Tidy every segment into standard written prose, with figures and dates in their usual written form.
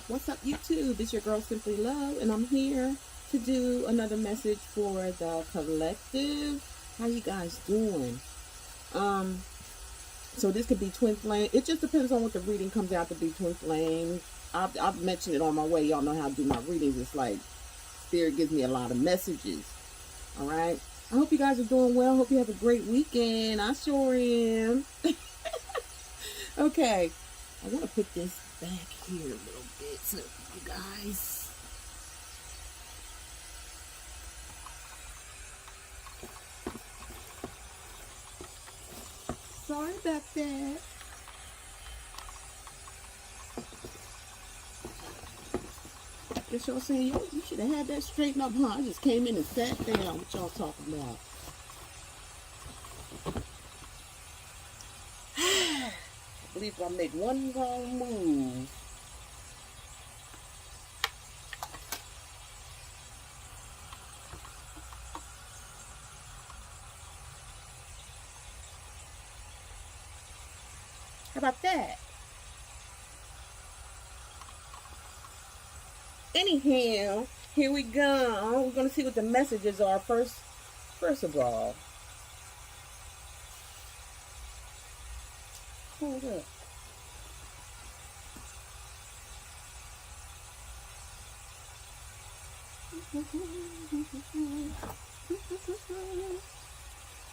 What's up, YouTube? It's your girl Simply Love, and I'm here to do another message for the collective. How you guys doing? Um, so this could be twin flame. It just depends on what the reading comes out to be. Twin flame. I've mentioned it on my way. Y'all know how to do my readings. It's like Spirit gives me a lot of messages. All right. I hope you guys are doing well. Hope you have a great weekend. I sure am. Okay. I want to put this back here a little bit so you guys. Sorry about that. Guess y'all saying, yo, you should have had that straightened up, huh? I just came in and sat down. What y'all talking about? I believe if I make one wrong move, how about that? Anyhow, here we go. We're going to see what the messages are first of all. Hold up.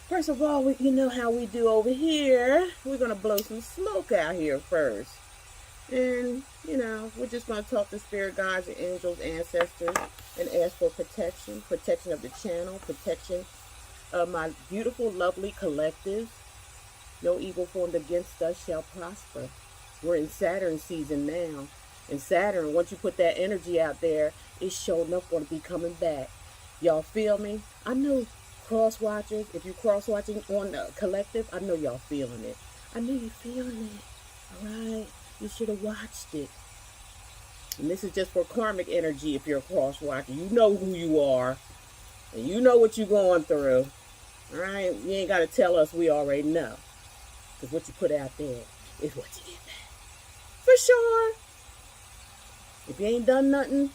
First of all, you know how we do over here. We're going to blow some smoke out here first. And, you know, we're just going to talk to spirit guides and angels, ancestors, and ask for protection. Protection of the channel. Protection of my beautiful, lovely collective. No evil formed against us shall prosper. We're in Saturn season now. And Saturn, once you put that energy out there, it's sure enough going to be coming back. Y'all feel me? I know cross watchers, if you're cross watching on the collective, I know y'all feeling it. I know you're feeling it. Alright? You should have watched it. And this is just for karmic energy if you're a cross watcher. You know who you are. And you know what you're going through. Alright? You ain't got to tell us, we already know. Because what you put out there is what you get back. For sure. If you ain't done nothing,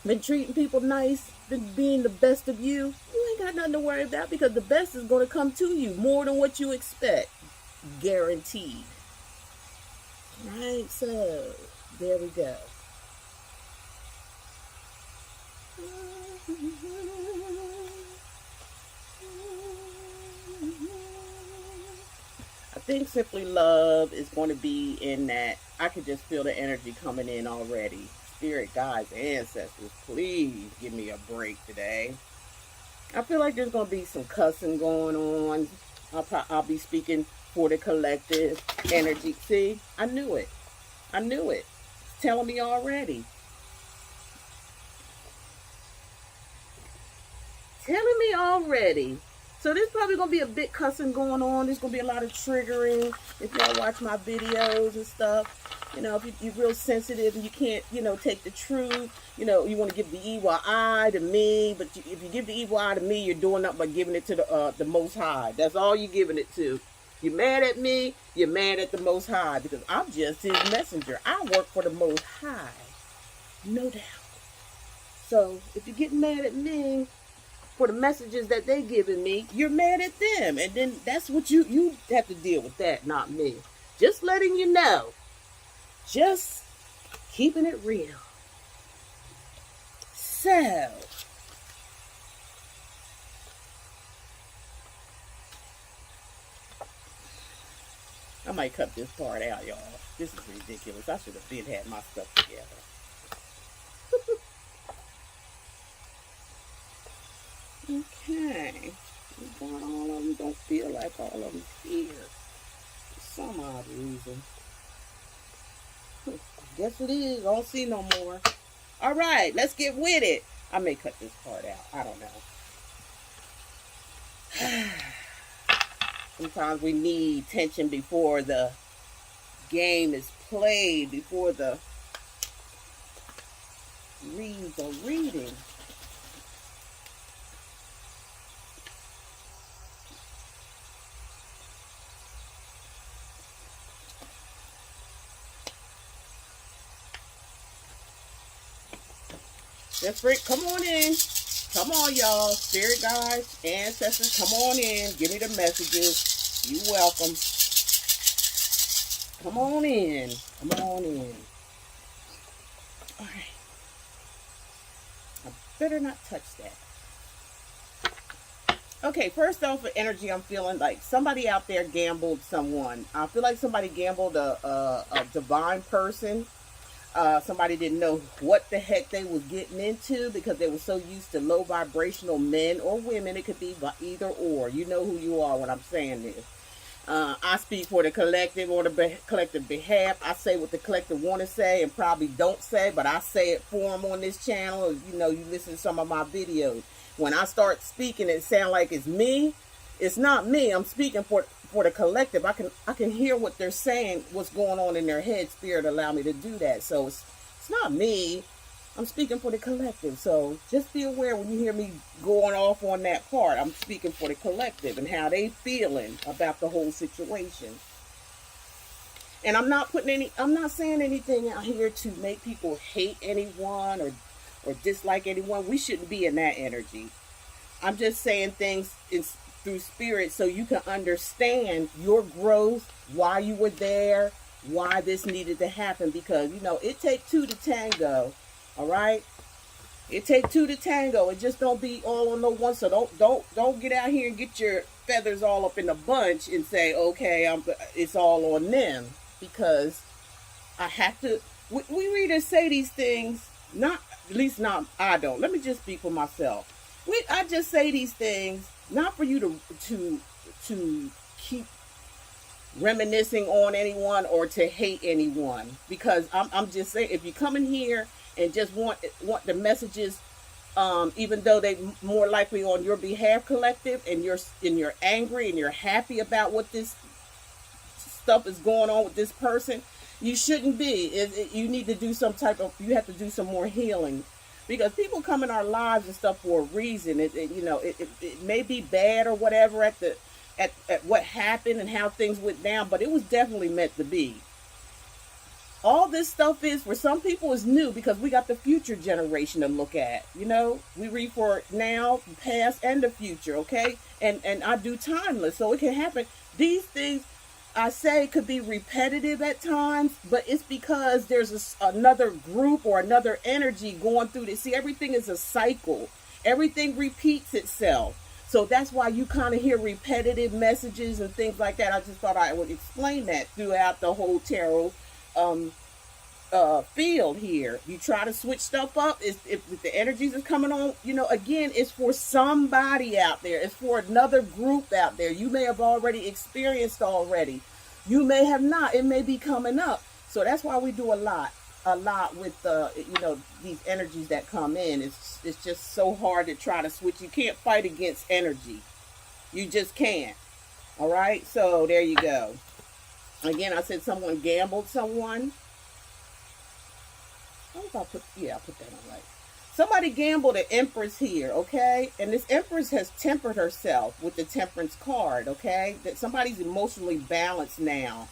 been treating people nice, been being the best of you, you ain't got nothing to worry about because the best is going to come to you more than what you expect. Guaranteed. Right? So, there we go. I think Simply Love is going to be in that. I could just feel the energy coming in already. Spirit guides, ancestors, please give me a break today. I feel like there's going to be some cussing going on. I'll be speaking for the collective energy. See, I knew it. I knew it. It's telling me already. Telling me already. So there's probably going to be a bit cussing going on. There's going to be a lot of triggering. If y'all watch my videos and stuff, you know, if you're real sensitive and you can't, you know, take the truth, you know, you want to give the evil eye to me, but if you give the evil eye to me, you're doing nothing but giving it to the Most High. That's all you're giving it to. You're mad at me, you're mad at the Most High because I'm just his messenger. I work for the Most High. No doubt. So if you get mad at me for the messages that they giving me, you're mad at them. And then that's what you have to deal with that, not me. Just letting you know. Just keeping it real. So, I might cut this part out, y'all. This is ridiculous. I should have had my stuff together. Okay. All of them don't feel like all of them here. For some odd reason. Guess it is. I don't see no more. Alright, let's get with it. I may cut this part out. I don't know. Sometimes we need tension before the game is played, before the reads are reading. Just bring, come on in. Come on, y'all. Spirit guides, ancestors, come on in. Give me the messages. You welcome. Come on in. Come on in. All right. I better not touch that. Okay, first off, for energy, I'm feeling like somebody out there gambled someone. I feel like somebody gambled a divine person. Somebody didn't know what the heck they was getting into because they were so used to low vibrational men or women. It could be either or. You know who you are when I'm saying this. I speak for the collective on the collective behalf. I say what the collective want to say and probably don't say, but I say it for them on this channel. You know, you listen to some of my videos. When I start speaking, it sound like it's me. It's not me. I'm speaking for the collective. I can hear what they're saying, what's going on in their head. Spirit allow me to do that. So it's not me. I'm speaking for the collective. So just be aware when you hear me going off on that part. I'm speaking for the collective and how they feeling about the whole situation. And I'm not saying anything out here to make people hate anyone or dislike anyone. We shouldn't be in that energy. I'm just saying things through spirit so you can understand your growth, why you were there, why this needed to happen. Because, you know, it takes two to tango. All right? It takes two to tango. It just don't be all on no one. So don't get out here and get your feathers all up in a bunch and say, okay, it's all on them. Because I have to, we readers say these things, not, at least not, I don't. Let me just speak for myself. I just say these things, not for you to keep reminiscing on anyone or to hate anyone. Because I'm just saying, if you come in here and just want the messages, even though they more likely on your behalf, collective, and you're angry and you're happy about what this stuff is going on with this person, you shouldn't be. You need to do you have to do some more healing. Because people come in our lives and stuff for a reason. It may be bad or whatever at what happened and how things went down, but it was definitely meant to be. All this stuff is, for some people, is new because we got the future generation to look at. You know, we read for now, the past, and the future, okay? And I do timeless, so it can happen. These things, I say, could be repetitive at times, but it's because there's another group or another energy going through this. See, everything is a cycle. Everything repeats itself. So that's why you kind of hear repetitive messages and things like that. I just thought I would explain that throughout the whole tarot field here. You try to switch stuff up, if the energies is coming on, you know, again, it's for somebody out there. It's for another group out there. You may have already experienced already. You may have not. It may be coming up. So that's why we do a lot with these energies that come in. It's just so hard to try to switch. You can't fight against energy. You just can't. All right. So there you go. Again, I said someone gambled someone. I put that on right. Somebody gambled an Empress here, okay? And this Empress has tempered herself with the Temperance card, okay? That somebody's emotionally balanced now.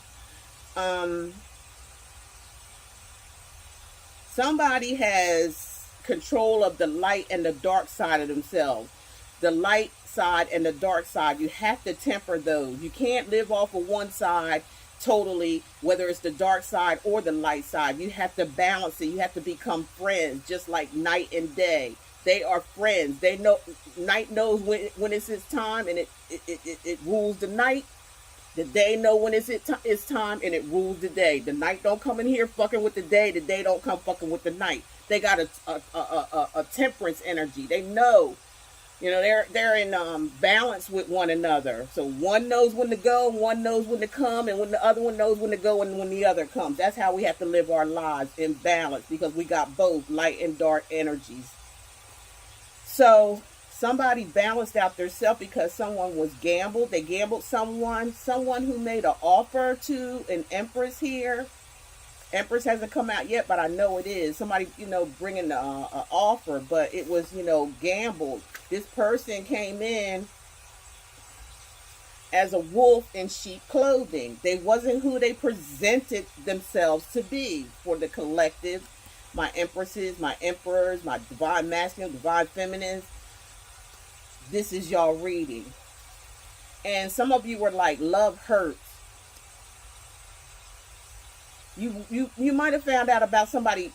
Somebody has control of the light and the dark side of themselves. The light side and the dark side, you have to temper those. You can't live off of one side totally, whether it's the dark side or the light side. You have to balance it. You have to become friends, just like night and day. They are friends. They know, night knows when it's its time, and it rules the night. The day know when it's time, and it rules the day. The night don't come in here fucking with the day. The day don't come fucking with the night. They got a temperance energy. They know. You know, they're in balance with one another. So one knows when to go, one knows when to come, and when the other one knows when to go and when the other comes. That's how we have to live our lives, in balance, because we got both light and dark energies. So somebody balanced out their self because someone was gambled. They gambled someone who made an offer to an Empress here. Empress hasn't come out yet, but I know it is. Somebody, bringing an offer, but it was, gambled. This person came in as a wolf in sheep clothing. They wasn't who they presented themselves to be for the collective. my empresses, my emperors, my divine masculine, divine feminines. This is y'all reading. And some of you were like, love hurts. You might have found out about somebody,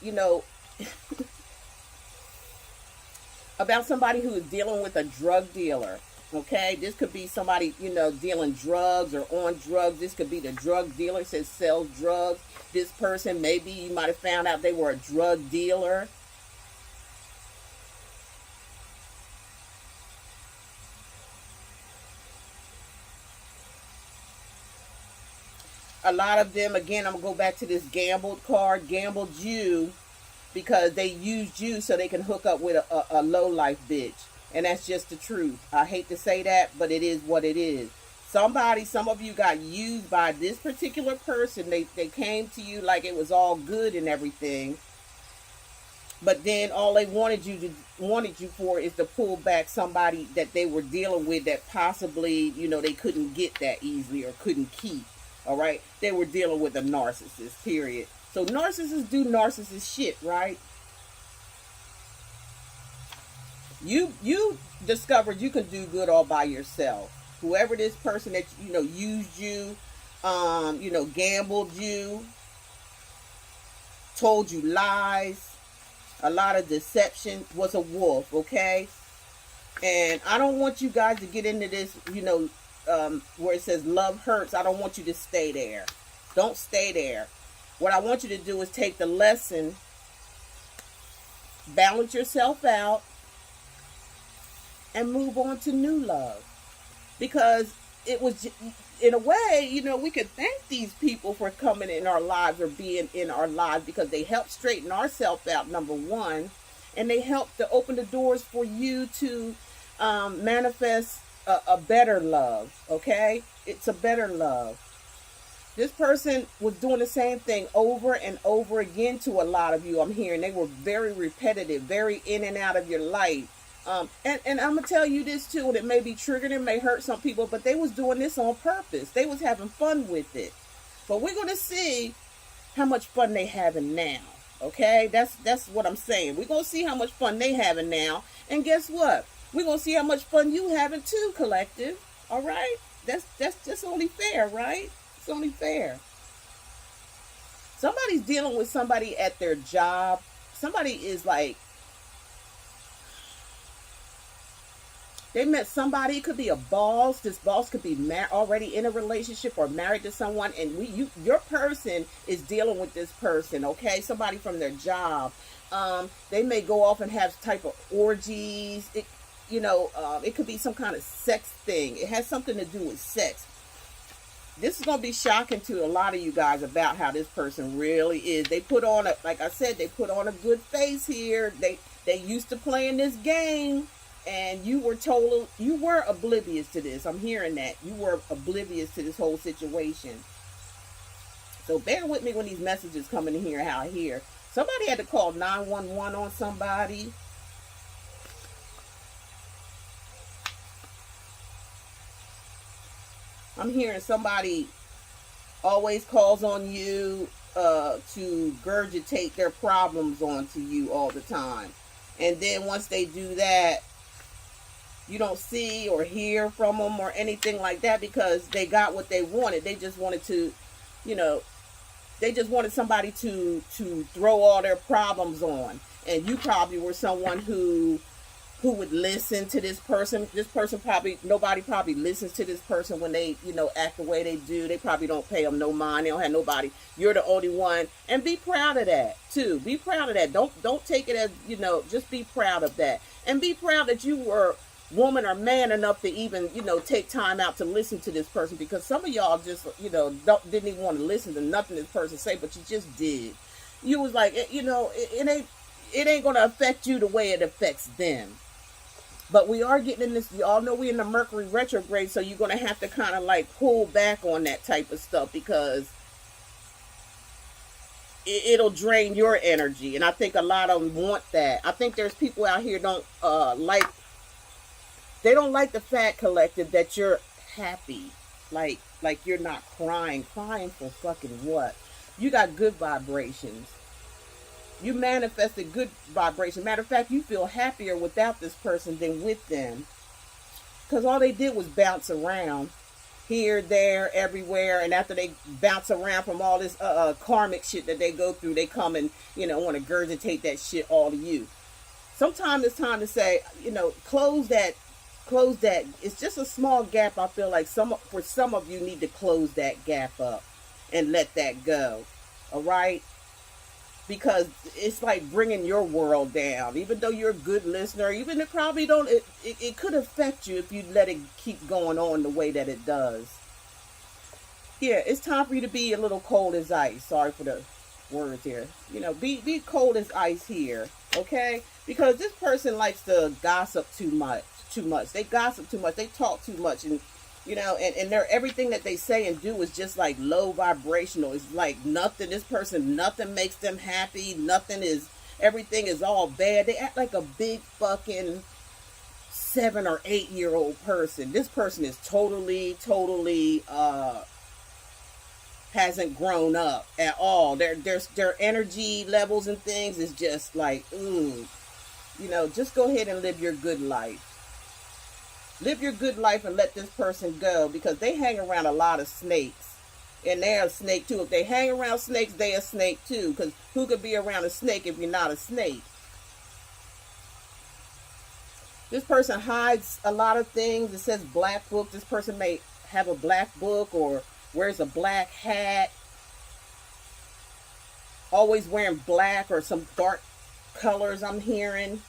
about somebody who is dealing with a drug dealer. Okay, this could be somebody, dealing drugs or on drugs. This could be the drug dealer that sells drugs. This person, maybe you might have found out they were a drug dealer. A lot of them, again, I'm going to go back to this gambled card, gambled you because they used you so they can hook up with a low-life bitch. And that's just the truth. I hate to say that, but it is what it is. Some of you got used by this particular person. They came to you like it was all good and everything. But then all they wanted you for is to pull back somebody that they were dealing with that possibly, they couldn't get that easily or couldn't keep. All right? They were dealing with a narcissist, period. So narcissists do narcissist shit, right? You discovered you can do good all by yourself. Whoever this person that used you, gambled you, told you lies, a lot of deception, was a wolf, okay? And I don't want you guys to get into this, where it says love hurts. I don't want you to stay there. Don't stay there. What I want you to do is take the lesson, balance yourself out, and move on to new love. Because it was, in a way, we could thank these people for coming in our lives or being in our lives because they helped straighten ourselves out, number one. And they helped to open the doors for you to manifest a better love, okay? It's a better love. This person was doing the same thing over and over again to a lot of you. I'm hearing they were very repetitive, very in and out of your life. And I'm going to tell you this too, and it may be triggered, it may hurt some people, but they was doing this on purpose. They was having fun with it. But we're going to see how much fun they having now, okay? That's what I'm saying. We're going to see how much fun they having now. And guess what? We're going to see how much fun you having too, collective. All right? That's just only fair, right? It's only fair. Somebody's dealing with somebody at their job. Somebody is like, they met somebody. It could be a boss. This boss could be already in a relationship or married to someone, and your person is dealing with this person. Okay, somebody from their job. They may go off and have type of orgies. It could be some kind of sex thing. It has something to do with sex. This is going to be shocking to a lot of you guys about how this person really is. They put on like I said, they put on a good face here. They used to playing this game. And you were oblivious to this. I'm hearing that. You were oblivious to this whole situation. So bear with me when these messages come in here, how I hear. Somebody had to call 911 on somebody. I'm hearing somebody always calls on you to regurgitate their problems onto you all the time. And then once they do that, you don't see or hear from them or anything like that because they got what they wanted. They just wanted to, they just wanted somebody to throw all their problems on. And you probably were someone who would listen to this person. This person nobody probably listens to this person when they, act the way they do. They probably don't pay them no mind. They don't have nobody. You're the only one. And be proud of that too. Be proud of that. Don't take it as, just be proud of that. And be proud that you were woman or man enough to even, take time out to listen to this person, because some of y'all just, didn't even want to listen to nothing this person say, but you just did. You was like, it ain't going to affect you the way it affects them. But we are getting in this, you all know we're in the Mercury retrograde, so you're going to have to kind of like pull back on that type of stuff because it'll drain your energy. And I think a lot of them want that. I think there's people out here they don't like the fact, collective, that you're happy. Like you're not crying. Crying for fucking what? You got good vibrations. You manifested good vibration. Matter of fact, you feel happier without this person than with them. Because all they did was bounce around here, there, everywhere. And after they bounce around from all this karmic shit that they go through, they come and, want to regurgitate that shit all to you. Sometimes it's time to say, close that. It's just a small gap. I feel like for some of you need to close that gap up and let that go. All right? Because it's like bringing your world down. Even though you're a good listener, even it probably don't, it could affect you if you let it keep going on the way that it does. Yeah, it's time for you to be a little cold as ice. Sorry for the words here. Be cold as ice here, okay? Because this person likes to gossip too much. They gossip too much. They talk too much, and and everything that they say and do is just like low vibrational. It's like nothing. This person, nothing makes them happy. Everything is all bad. They act like a big fucking 7 or 8 year old person. This person is totally hasn't grown up at all. Their energy levels and things is just like, ooh. Just go ahead and live your good life. Live your good life and let this person go, because they hang around a lot of snakes. And they're a snake too. If they hang around snakes, they're a snake too. Because who could be around a snake if you're not a snake? This person hides a lot of things. It says black book. This person may have a black book or wears a black hat. Always wearing black or some dark colors, I'm hearing.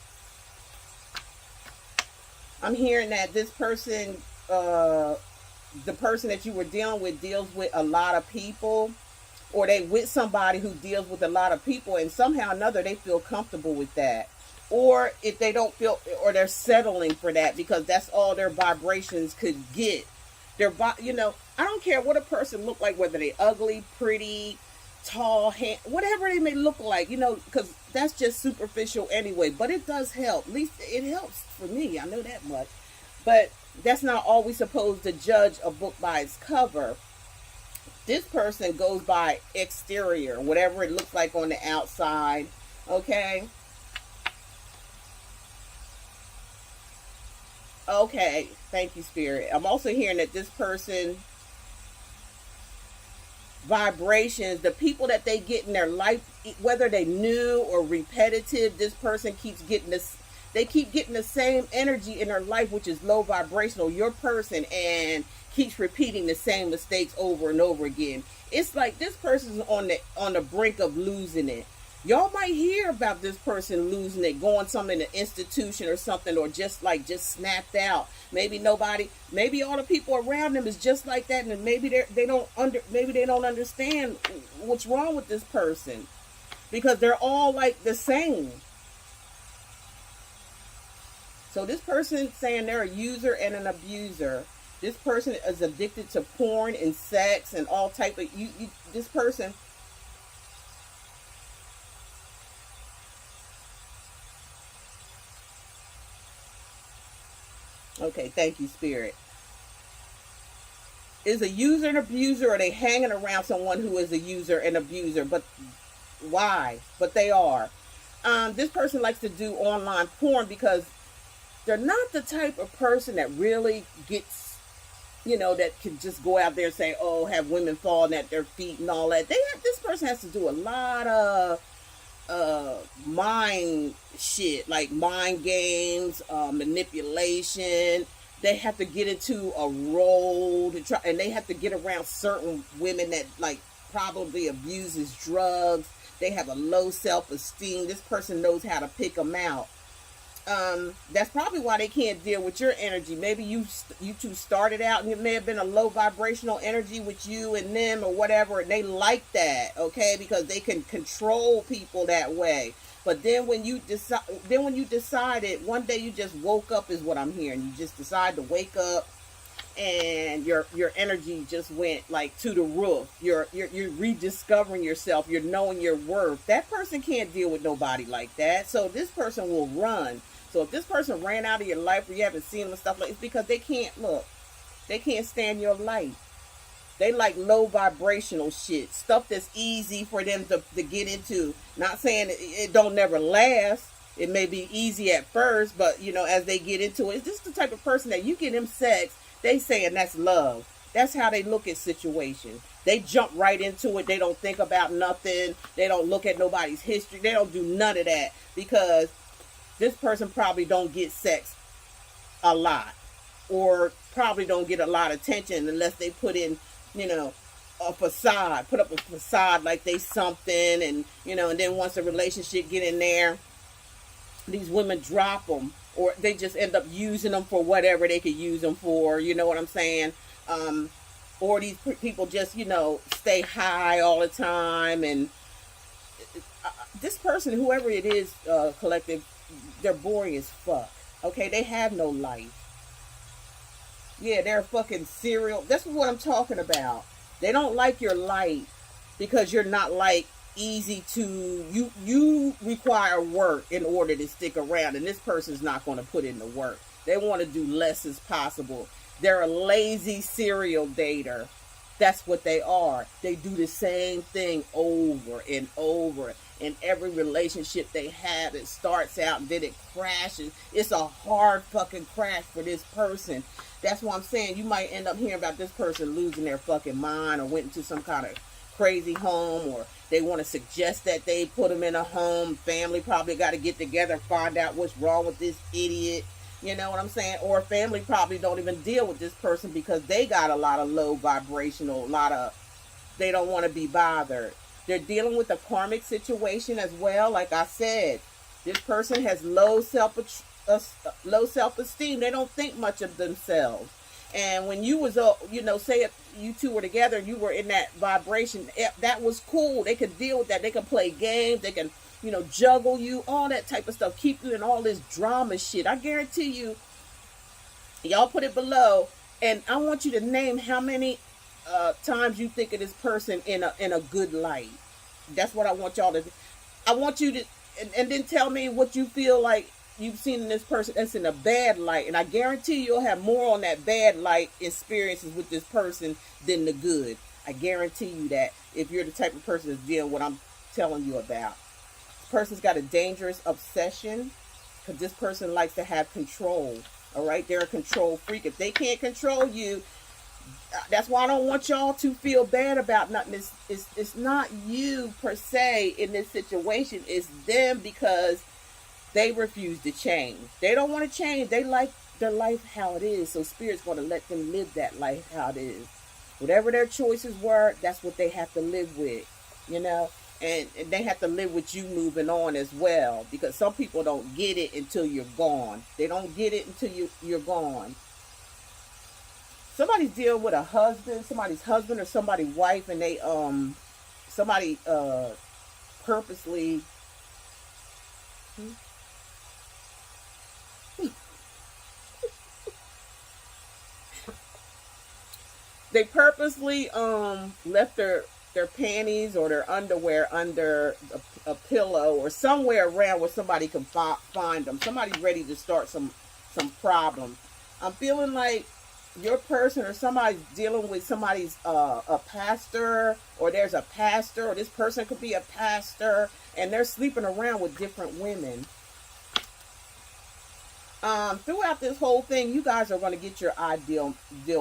I'm hearing that this person, the person that you were dealing with, deals with a lot of people, or they with somebody who deals with a lot of people, and somehow or another they feel comfortable with that. Or if they don't feel, or they're settling for that because that's all their vibrations could get. I don't care what a person look like, whether they ugly, pretty, tall, whatever they may look like, because that's just superficial anyway. But it does help. At least it helps for me. I know that much. But that's not always supposed to judge a book by its cover. This person goes by exterior, whatever it looks like on the outside. Okay? Okay. Thank you, Spirit. I'm also hearing that this person, vibrations, the people that they get in their life, whether they new or repetitive, this person keeps getting this. They keep getting the same energy in their life, which is low vibrational, your person, and keeps repeating the same mistakes over and over again. It's like this person's on the brink of losing it. Y'all might hear about this person losing it, going something in an institution or something, or just snapped out. Maybe all the people around them is just like that, and maybe they don't understand what's wrong with this person, because they're all like the same. So this person saying they're a user and an abuser. This person is addicted to porn and sex and all type of this person. Okay, thank you, Spirit. Is a user and abuser, or are they hanging around someone who is a user and abuser? But why? But they are. This person likes to do online porn because they're not the type of person that really gets, that can just go out there and say, oh, have women falling at their feet and all that. This person has to do a lot of mind shit, like mind games, manipulation. They have to get into a role to try, and they have to get around certain women that like probably abuses drugs. They have a low self-esteem. This person knows how to pick them out. That's probably why they can't deal with your energy. Maybe you two started out and it may have been a low vibrational energy with you and them or whatever, and they like that, okay, because they can control people that way. But then when you decided one day, you just woke up, is what I'm hearing. You just decided to wake up, and your energy just went like to the roof. You're rediscovering yourself. You're knowing your worth. That person can't deal with nobody like that. So this person will run. So if this person ran out of your life or you haven't seen them and stuff like, it's because they can't stand your light. They like low vibrational shit, stuff that's easy for them to get into. Not saying it don't never last. It may be easy at first, but you know, as they get into it, this is the type of person that you get them sex, they saying that's love. That's how they look at situations. They jump right into it. They don't think about nothing. They don't look at nobody's history. They don't do none of that because this person probably don't get sex a lot, or probably don't get a lot of attention unless they put in, you know, a facade, put up a facade like they something, and you know, and then once a relationship get in there, these women drop them, or they just end up using them for whatever they could use them for. You know what I'm saying? Or these people just, you know, stay high all the time, and this person, whoever it is, collective, they're boring as fuck. Okay, they have no life. Yeah, they're fucking serial. That's what I'm talking about. They don't like your light because you're not like easy to, you require work in order to stick around, and this person's not going to put in the work. They want to do less as possible. They're a lazy serial dater. That's what they are. They do the same thing over and over. In every relationship they have, it starts out and then it crashes. It's a hard fucking crash for this person. That's why I'm saying you might end up hearing about this person losing their fucking mind, or went into some kind of crazy home, or they want to suggest that they put them in a home. Family probably got to get together, find out what's wrong with this idiot. You know what I'm saying? Or family probably don't even deal with this person because they got a lot of low vibrational, they don't want to be bothered. They're dealing with a karmic situation as well. Like I said, this person has low self-esteem. They don't think much of themselves. And when you was, you know, say if you two were together and you were in that vibration, that was cool. They could deal with that. They could play games. They can, you know, juggle you, all that type of stuff. Keep you in all this drama shit. I guarantee you, y'all put it below, and I want you to name how many times you think of this person in a good light. That's what I want y'all to. I want you to, and then tell me what you feel like you've seen in this person that's in a bad light, and I guarantee you'll have more on that bad light experiences with this person than the good. I guarantee you that if you're the type of person that's dealing with what I'm telling you about. This person's got a dangerous obsession because this person likes to have control. All right, they're a control freak. If they can't control you, that's why I don't want y'all to feel bad about nothing. It's not you per se in this situation. It's them because they refuse to change. They don't want to change. They like their life how it is. So Spirit's going to let them live that life how it is. Whatever their choices were, that's what they have to live with, you know. And they have to live with you moving on as well. Because some people don't get it until you're gone. They don't get it until you're gone. Somebody's dealing with a husband, somebody's husband or somebody's wife, and they somebody purposely they purposely left their panties or their underwear under a pillow or somewhere around where somebody can find them. Somebody's ready to start some problems. I'm feeling like your person or somebody's dealing with somebody's a pastor, or there's a pastor, or this person could be a pastor, and they're sleeping around with different women. Throughout this whole thing, you guys are going to get your ideal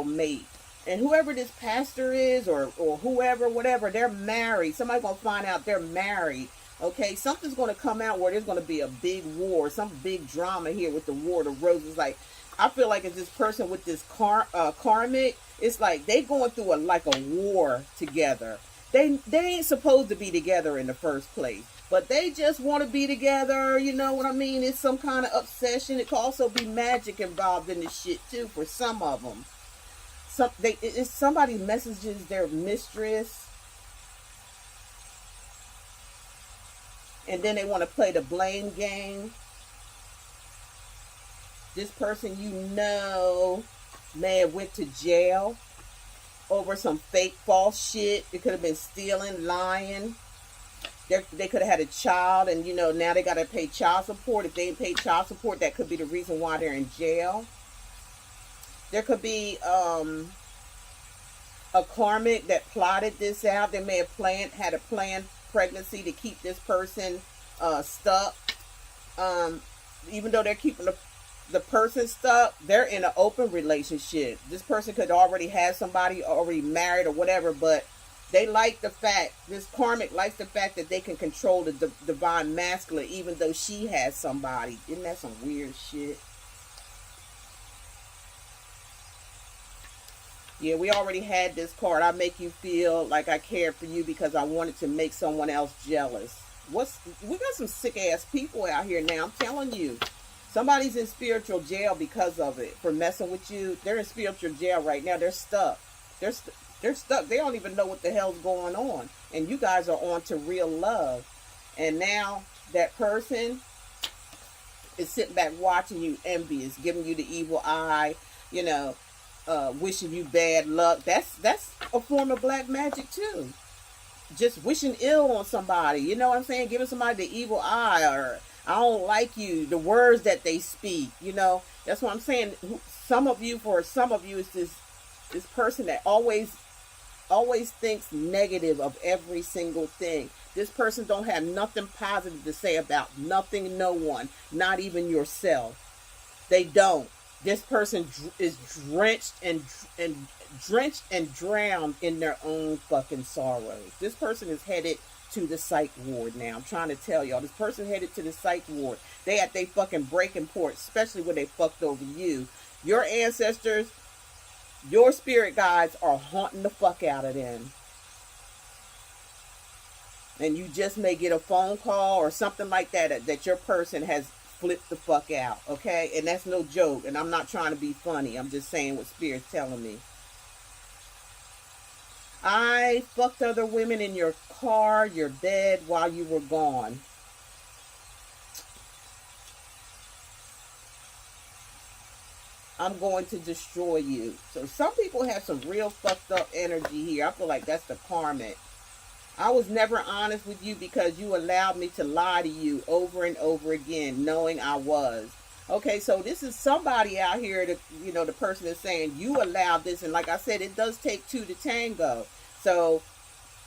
mate. And whoever this pastor is, or whoever, whatever, they're married. Somebody's going to find out they're married. Okay, something's going to come out where there's going to be a big war, some big drama here with the War of the Roses. Like, I feel like it's this person with this karmic. It's like they going through a war together. They ain't supposed to be together in the first place, but they just want to be together. You know what I mean? It's some kind of obsession. It could also be magic involved in this shit too for some of them. It's somebody messages their mistress, and then they want to play the blame game. This person, you know, may have went to jail over some fake false shit. It could have been stealing, lying. They could have had a child, and you know, now they got to pay child support. If they ain't pay child support, that could be the reason why they're in jail. There could be a karmic that plotted this out. They may have had a planned pregnancy to keep this person stuck. Even though they're keeping the person stuck, they're in an open relationship. This person could already have somebody already married or whatever, but they like the fact, this karmic likes the fact that they can control the divine masculine, even though she has somebody. Isn't that some weird shit? Yeah, we already had this card. I make you feel like I cared for you because I wanted to make someone else jealous. We got some sick ass people out here now. I'm telling you. Somebody's in spiritual jail because of it, for messing with you. They're in spiritual jail right now. They're stuck. They're stuck. They don't even know what the hell's going on. And you guys are on to real love. And now that person is sitting back watching you, envious, giving you the evil eye, you know, wishing you bad luck. That's a form of black magic too. Just wishing ill on somebody. You know what I'm saying? Giving somebody the evil eye, or I don't like you. The words that they speak. You know, that's what I'm saying. For some of you, it's this person that always thinks negative of every single thing. This person don't have nothing positive to say about nothing, no one, not even yourself. They don't. This person is drenched and drowned in their own fucking sorrows. This person is headed to the psych ward now. I'm trying to tell y'all. This person headed to the psych ward. They at they fucking breaking point, especially when they fucked over you. Your ancestors, your spirit guides are haunting the fuck out of them. And you just may get a phone call or something like that your person has flipped the fuck out, okay? And that's no joke. And I'm not trying to be funny. I'm just saying what Spirit's telling me. I fucked other women in your car, your bed while you were gone. I'm going to destroy you. So some people have some real fucked up energy here. I feel like that's the karmic. I was never honest with you because you allowed me to lie to you over and over again, knowing I was. Okay, so this is somebody out here that, you know, the person is saying you allowed this. And like I said, it does take two to tango. So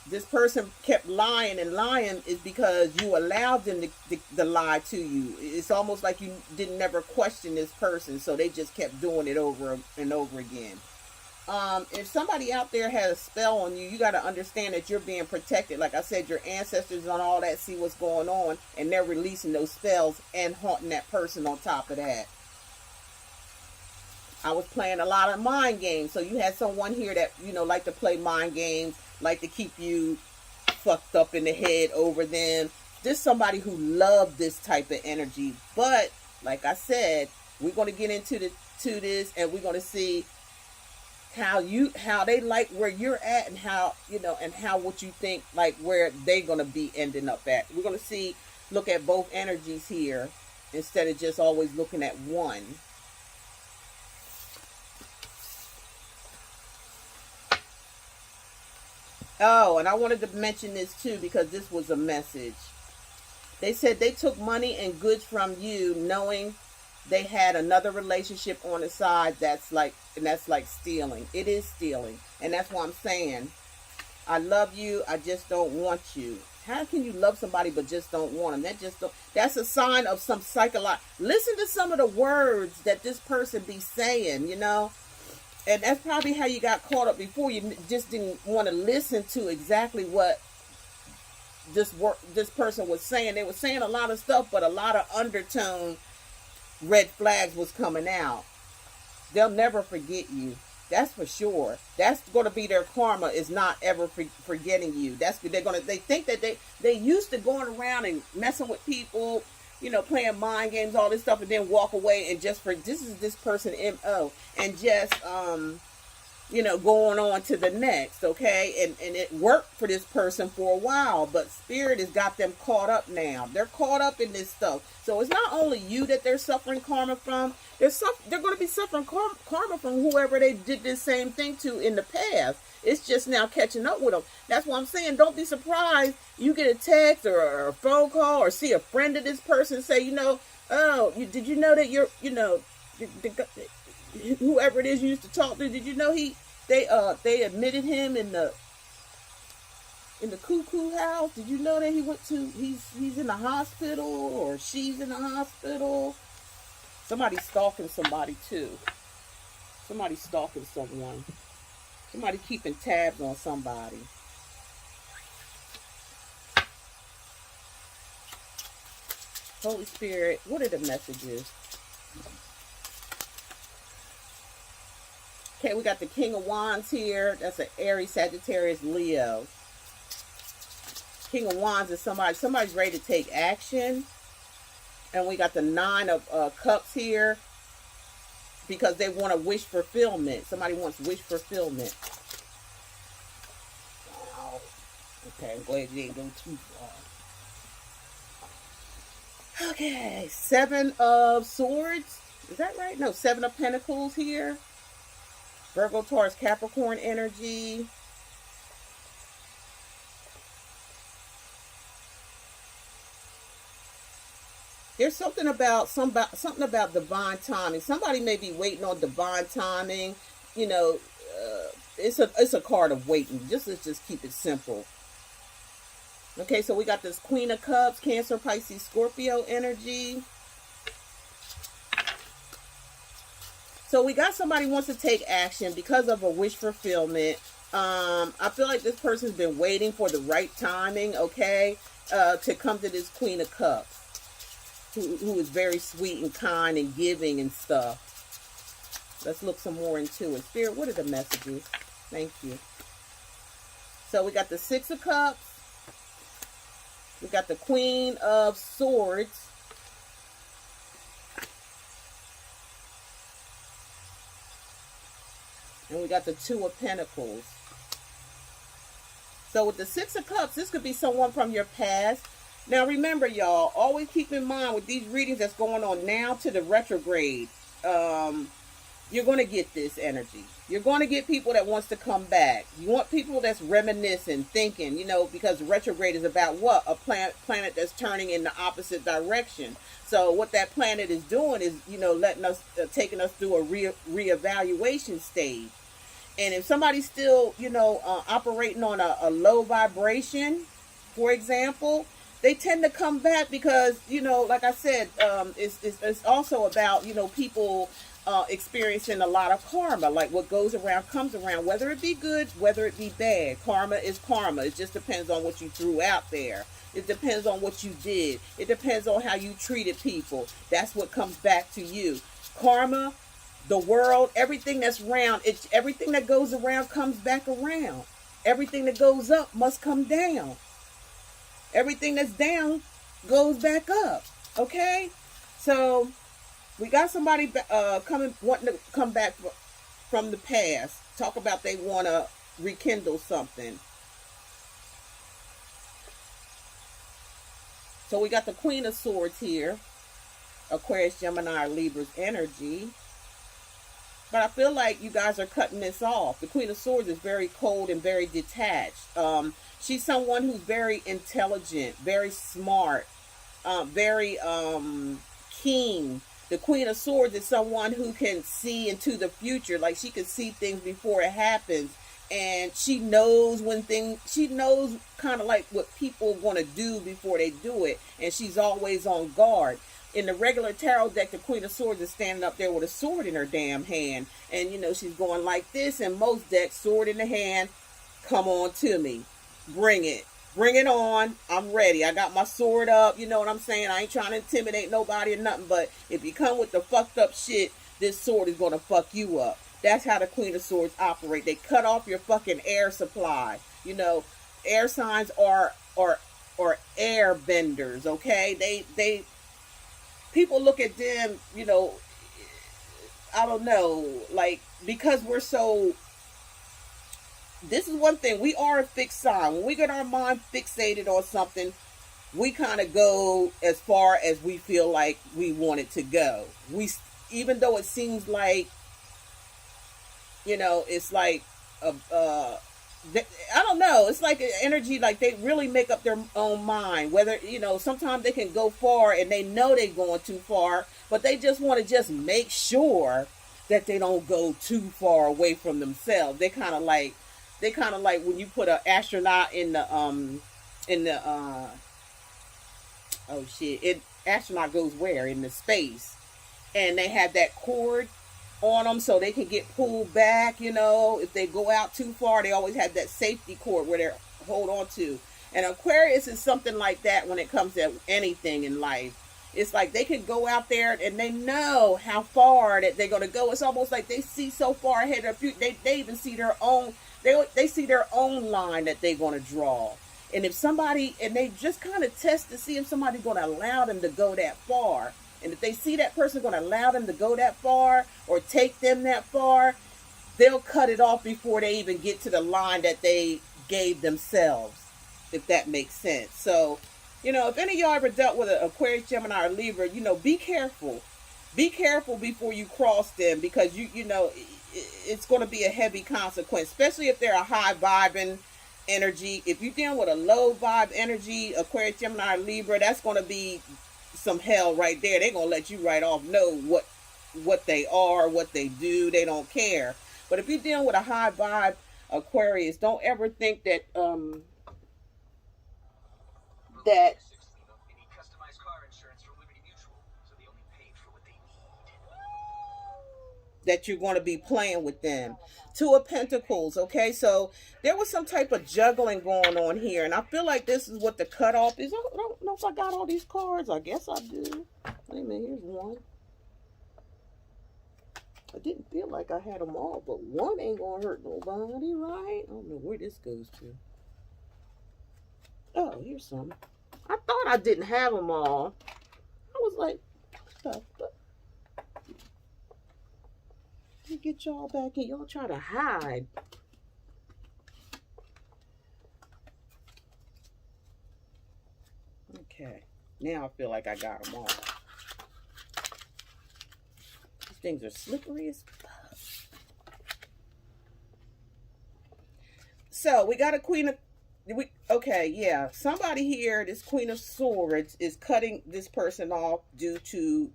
this person kept lying and lying is because you allowed them to lie to you. It's almost like you didn't never question this person. So they just kept doing it over and over again. If somebody out there has a spell on you, you got to understand that you're being protected. Like I said, your ancestors and all that see what's going on, and they're releasing those spells and haunting that person on top of that. I was playing a lot of mind games. So you had someone here that, you know, like to play mind games, like to keep you fucked up in the head over them. There's somebody who loved this type of energy. But like I said, we're going to get into this, and we're going to see how they like where you're at, and how, you know, and how what you think like where they're going to be ending up at. We're going to look at both energies here instead of just always looking at one. Oh, and I wanted to mention this too because this was a message. They said they took money and goods from you knowing they had another relationship on the side. That's like stealing. It is stealing. And that's what I'm saying. I love you. I just don't want you. How can you love somebody but just don't want them? That's a sign of some psychological. Listen to some of the words that this person be saying, you know. And that's probably how you got caught up before. You just didn't want to listen to exactly what this person was saying. They were saying a lot of stuff, but a lot of undertone red flags was coming out. They'll never forget you. That's for sure. That's going to be their karma, is not ever forgetting you. They think that they used to going around and messing with people, you know, playing mind games, all this stuff, and then walk away and just this is this person MO, and just you know, going on to the next, okay? And it worked for this person for a while, but Spirit has got them caught up now. They're caught up in this stuff. So it's not only you that they're suffering karma from. They're going to be suffering karma from whoever they did this same thing to in the past. It's just now catching up with them. That's what I'm saying. Don't be surprised you get a text or a phone call or see a friend of this person say, you know, oh, did you know that you're, you know, whoever it is you used to talk to, did you know they admitted him in the cuckoo house. Did you know that he's in the hospital, or she's in the hospital? Somebody's stalking somebody too. Somebody's stalking someone. Somebody keeping tabs on somebody. Holy Spirit, what are the messages? Okay, we got the King of Wands here. That's an Aries, Sagittarius, Leo. King of Wands is somebody's ready to take action. And we got the Nine of Cups here because they want a wish fulfillment. Somebody wants wish fulfillment. Wow. Okay, I'm glad you didn't go too far. Okay, Seven of Swords. Is that right? No, Seven of Pentacles here. Virgo, Taurus, Capricorn energy. There's something about divine timing. Somebody may be waiting on divine timing. You know, it's a card of waiting. Let's just keep it simple. Okay, so we got this Queen of Cups, Cancer, Pisces, Scorpio energy. So we got somebody who wants to take action because of a wish fulfillment. I feel like this person's been waiting for the right timing, okay, to come to this Queen of Cups, who is very sweet and kind and giving and stuff. Let's look some more into it. Spirit, what are the messages? Thank you. So we got the Six of Cups. We got the Queen of Swords. And we got the Two of Pentacles. So with the Six of Cups, this could be someone from your past. Now remember, y'all, always keep in mind with these readings that's going on now to the retrograde, you're going to get this energy. You're going to get people that wants to come back. You want people that's reminiscing, thinking, you know, because retrograde is about what? A planet that's turning in the opposite direction. So what that planet is doing is, you know, letting us, taking us through a reevaluation stage. And if somebody's still, you know, operating on a low vibration, for example, they tend to come back because, you know, like I said, it's also about, you know, people experiencing a lot of karma. Like what goes around comes around, whether it be good, whether it be bad. Karma is karma. It just depends on what you threw out there. It depends on what you did. It depends on how you treated people. That's what comes back to you. Karma, the world, everything that's around, everything that goes around comes back around. Everything that goes up must come down. Everything that's down goes back up. Okay? So we got somebody wanting to come back from the past. Talk about they want to rekindle something. So we got the Queen of Swords here. Aquarius, Gemini, Libra's energy. But I feel like you guys are cutting this off. The Queen of Swords is very cold and very detached. She's someone who's very intelligent, very smart, very keen. The Queen of Swords is someone who can see into the future. Like she can see things before it happens. And she knows she knows kind of like what people want to do before they do it. And she's always on guard. In the regular tarot deck, the Queen of Swords is standing up there with a sword in her damn hand. And, you know, she's going like this. And most decks, sword in the hand, come on to me. Bring it. Bring it on. I'm ready. I got my sword up. You know what I'm saying? I ain't trying to intimidate nobody or nothing. But if you come with the fucked up shit, this sword is going to fuck you up. That's how the Queen of Swords operate. They cut off your fucking air supply. You know, air signs are air benders, okay? They people look at them, you know, I don't know, like, because we're so, this is one thing, we are a fixed sign. When we get our mind fixated on something, we kind of go as far as we feel like we want it to go. Even though it seems like, you know, it's like, I don't know, it's like an energy, like they really make up their own mind. Whether, you know, sometimes they can go far and they know they're going too far, but they just want to just make sure that they don't go too far away from themselves. They kind of like when you put an astronaut in the oh shit, it astronaut goes where in the space, and they have that cord on them so they can get pulled back. You know, if they go out too far, they always have that safety cord where they're hold on to. And Aquarius is something like that when it comes to anything in life. It's like they can go out there and they know how far that they're going to go. It's almost like they see so far ahead of you. They even see their own, they see their own line that they're going to draw. And if somebody, and they just kind of test to see if somebody's going to allow them to go that far. And if they see that person going to allow them to go that far or take them that far, they'll cut it off before they even get to the line that they gave themselves, if that makes sense. So, you know, if any of y'all ever dealt with an Aquarius, Gemini, or Libra, you know, be careful. Be careful before you cross them, because you know, it's going to be a heavy consequence, especially if they're a high vibing energy. If you're dealing with a low vibe energy, Aquarius, Gemini, or Libra, that's going to be some hell right there. They're going to let you right off know what they are, what they do. They don't care. But if you're dealing with a high vibe Aquarius, don't ever think that that that you're going to be playing with them. Two of Pentacles, okay? So there was some type of juggling going on here, and I feel like this is what the cutoff is. I don't know if I got all these cards. I guess I do. Wait a minute, here's one. I didn't feel like I had them all, but one ain't going to hurt nobody, right? I don't know where this goes to. Oh, here's some. I thought I didn't have them all. I was like, what the fuck? Let me get y'all back in. Y'all try to hide. Okay. Now I feel like I got them all. These things are slippery as fuck. So we got a Queen of... Okay, yeah. Somebody here, this Queen of Swords, is cutting this person off due to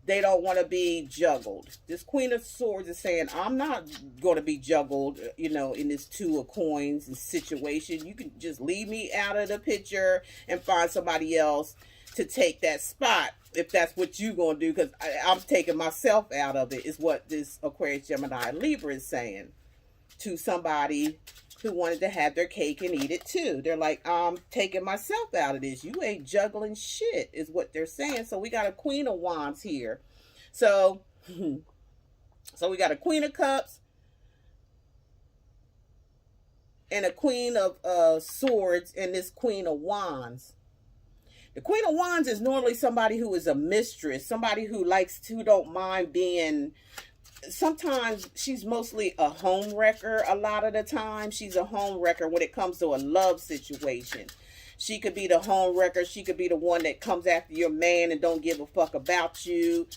they don't want to be juggled. This Queen of Swords is saying, I'm not going to be juggled, you know, in this Two of Coins situation. You can just leave me out of the picture and find somebody else to take that spot, if that's what you're going to do, because I'm taking myself out of it, is what this Aquarius, Gemini, Libra is saying to somebody who wanted to have their cake and eat it too. They're like, I'm taking myself out of this. You ain't juggling shit, is what they're saying. So we got a Queen of Wands here. So we got a Queen of Cups and a Queen of Swords and this Queen of Wands. The Queen of Wands is normally somebody who is a mistress, somebody who don't mind being... Sometimes she's mostly a home wrecker. A lot of the time she's a home wrecker when it comes to a love situation. She could be the home wrecker. She could be the one that comes after your man and don't give a fuck about you.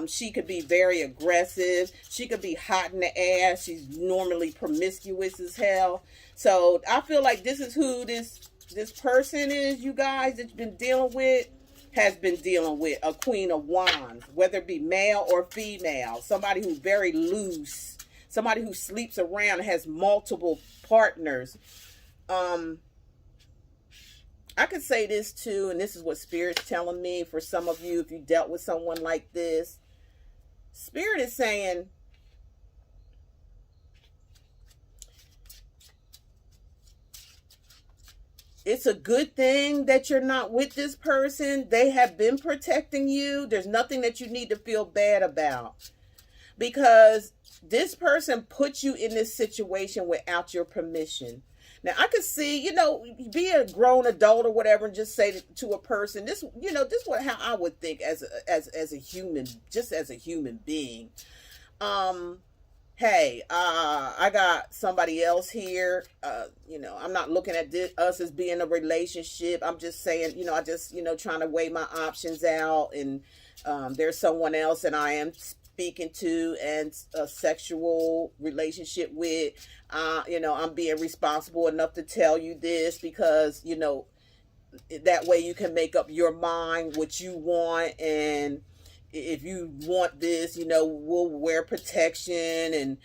She could be very aggressive. She could be hot in the ass. She's normally promiscuous as hell. So I feel like this is who this person is, you guys, that you've been dealing with. Has been dealing with a Queen of Wands, whether it be male or female, somebody who's very loose, somebody who sleeps around and has multiple partners. I could say this too, and this is what Spirit's telling me for some of you, if you dealt with someone like this. Spirit is saying, it's a good thing that you're not with this person. They have been protecting you. There's nothing that you need to feel bad about, because this person put you in this situation without your permission. Now, I could see, you know, be a grown adult or whatever and just say to a person, this, you know, this is what, how I would think as a human, just as a human being. Hey, I got somebody else here. You know, I'm not looking at us as being a relationship. I'm just saying, you know, I just, you know, trying to weigh my options out. And there's someone else that I am speaking to and a sexual relationship with. You know, I'm being responsible enough to tell you this because, you know, that way you can make up your mind what you want. And if you want this, we'll wear protection, and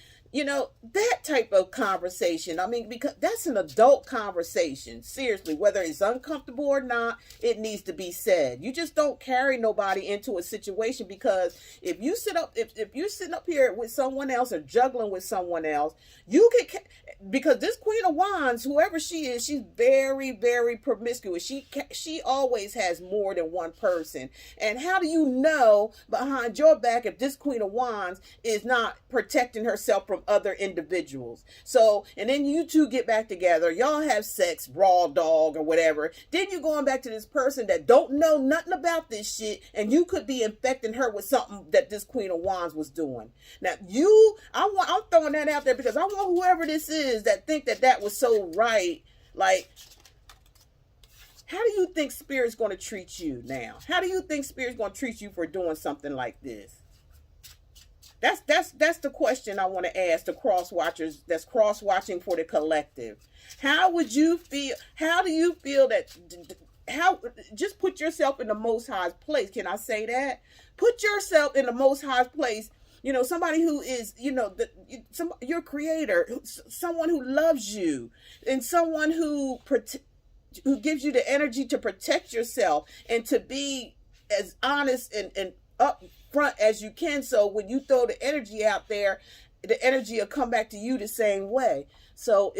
that type of conversation. I mean, because that's an adult conversation. Seriously, whether it's uncomfortable or not, it needs to be said. You just don't carry nobody into a situation, because if you if you're sitting up here with someone else or juggling with someone else, you can, because this Queen of Wands, whoever she is, she's very, very promiscuous. She always has more than one person. And how do you know behind your back if this Queen of Wands is not protecting herself from other individuals? So, and then you two get back together, y'all have sex, raw dog or whatever. Then you're going back to this person that don't know nothing about this shit, and you could be infecting her with something that this Queen of Wands was doing. Now, I'm throwing that out there because I want whoever this is that think that was so right. Like, how do you think Spirit's going to treat you now? How do you think Spirit's going to treat you for doing something like this? That's the question I want to ask the cross watchers that's cross watching for the collective. How would you feel? How do you feel that? Just put yourself in the Most High's place. Can I say that? Put yourself in the Most High's place. Somebody who is, your creator, someone who loves you, and someone who gives you the energy to protect yourself and to be as honest and upfront as you can. So when you throw the energy out there, the energy will come back to you the same way. So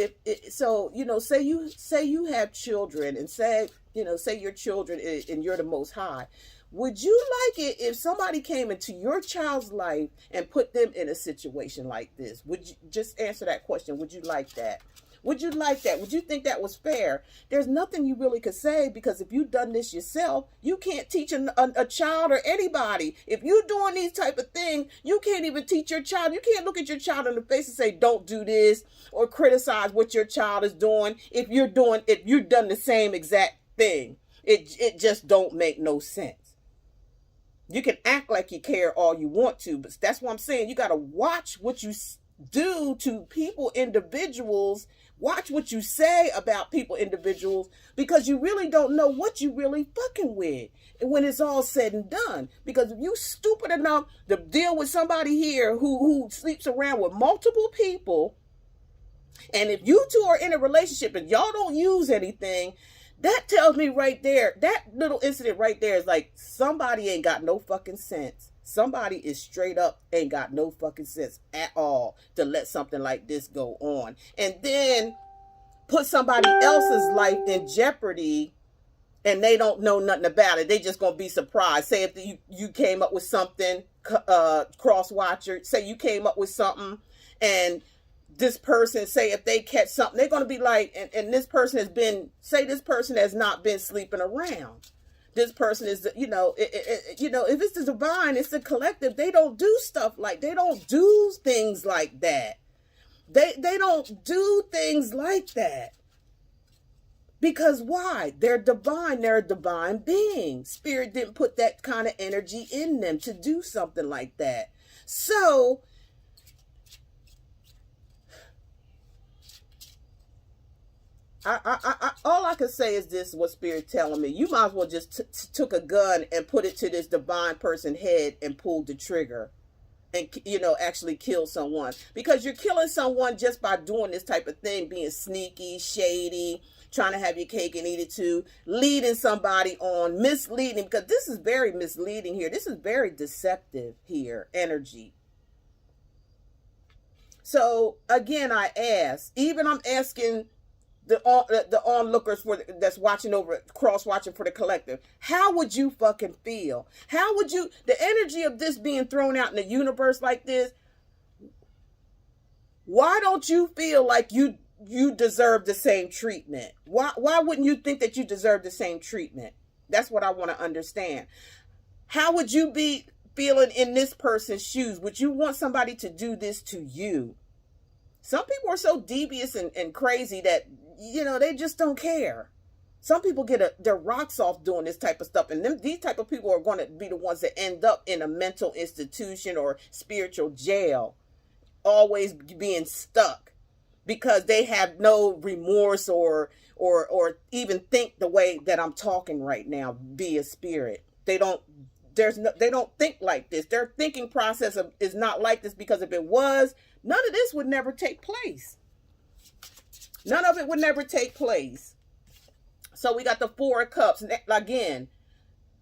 say you have children, and say your children and you're the Most High. Would you like it if somebody came into your child's life and put them in a situation like this? Would you just answer that question? Would you like that? Would you like that? Would you think that was fair? There's nothing you really could say, because if you've done this yourself, you can't teach a child or anybody. If you're doing these type of things, you can't even teach your child. You can't look at your child in the face and say, don't do this, or criticize what your child is doing if you've done the same exact thing. It just don't make no sense. You can act like you care all you want to, but that's what I'm saying. You got to watch what you do to people, individuals. Watch what you say about people, individuals, because you really don't know what you really fucking with when it's all said and done. Because if you stupid enough to deal with somebody here who sleeps around with multiple people, and if you two are in a relationship and y'all don't use anything, that tells me right there, that little incident right there is like, somebody ain't got no fucking sense. Somebody is straight up ain't got no fucking sense at all to let something like this go on. And then put somebody else's life in jeopardy, and they don't know nothing about it. They just gonna be surprised. Say if you came up with something, cross watcher, say you came up with something, and this person, say if they catch something, they're going to be like, and this person this person has not been sleeping around. This person is, if it's the divine, it's the collective. They don't do they don't do things like that. They don't do things like that. Because why? They're divine. They're a divine being. Spirit didn't put that kind of energy in them to do something like that. So, all I can say is this: what Spirit telling me, you might as well just took a gun and put it to this divine person's head and pulled the trigger, and actually kill someone, because you're killing someone just by doing this type of thing, being sneaky, shady, trying to have your cake and eat it too, leading somebody on, misleading, because this is very misleading here. This is very deceptive here, energy. So again, I'm asking the onlookers that's watching over, cross watching for the collective, how would you fucking feel? How would you, the energy of this being thrown out in the universe like this, why don't you feel like you deserve the same treatment? Why wouldn't you think that you deserve the same treatment? That's what I want to understand. How would you be feeling in this person's shoes? Would you want somebody to do this to you? Some people are so devious and crazy that, they just don't care. Some people get their rocks off doing this type of stuff. And these type of people are going to be the ones that end up in a mental institution or spiritual jail, always being stuck because they have no remorse or even think the way that I'm talking right now via spirit. They don't they don't think like this. Their thinking process is not like this, because if it was, none of this would never take place. None of it would never take place. So we got the Four of Cups. Again,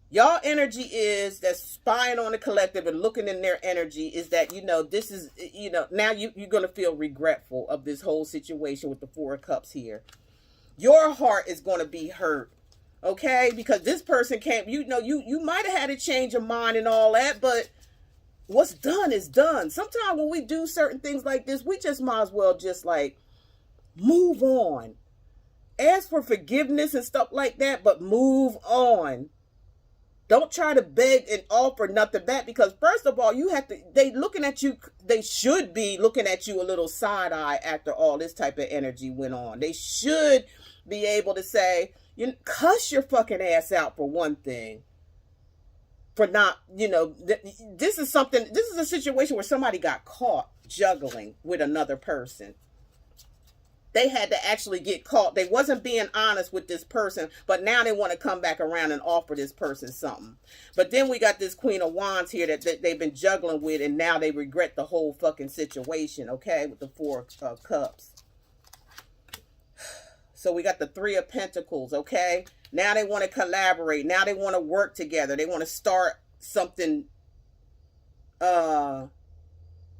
y'all energy is that's spying on the collective and looking in their energy is that, this is, now you're going to feel regretful of this whole situation with the Four of Cups here. Your heart is going to be hurt. Okay, because this person can't, you might have had a change of mind and all that, but what's done is done. Sometimes when we do certain things like this, we just might as well just like move on. Ask for forgiveness and stuff like that, but move on. Don't try to beg and offer nothing back, because first of all, they should be looking at you a little side eye after all this type of energy went on. They should be able to say, cuss your fucking ass out for one thing. For not, this is a situation where somebody got caught juggling with another person. They had to actually get caught. They wasn't being honest with this person, but now they want to come back around and offer this person something. But then we got this Queen of Wands here that they've been juggling with, and now they regret the whole fucking situation, okay, with the Four of Cups. So we got the Three of Pentacles, okay? Now they want to collaborate. Now they want to work together. They want to start something. But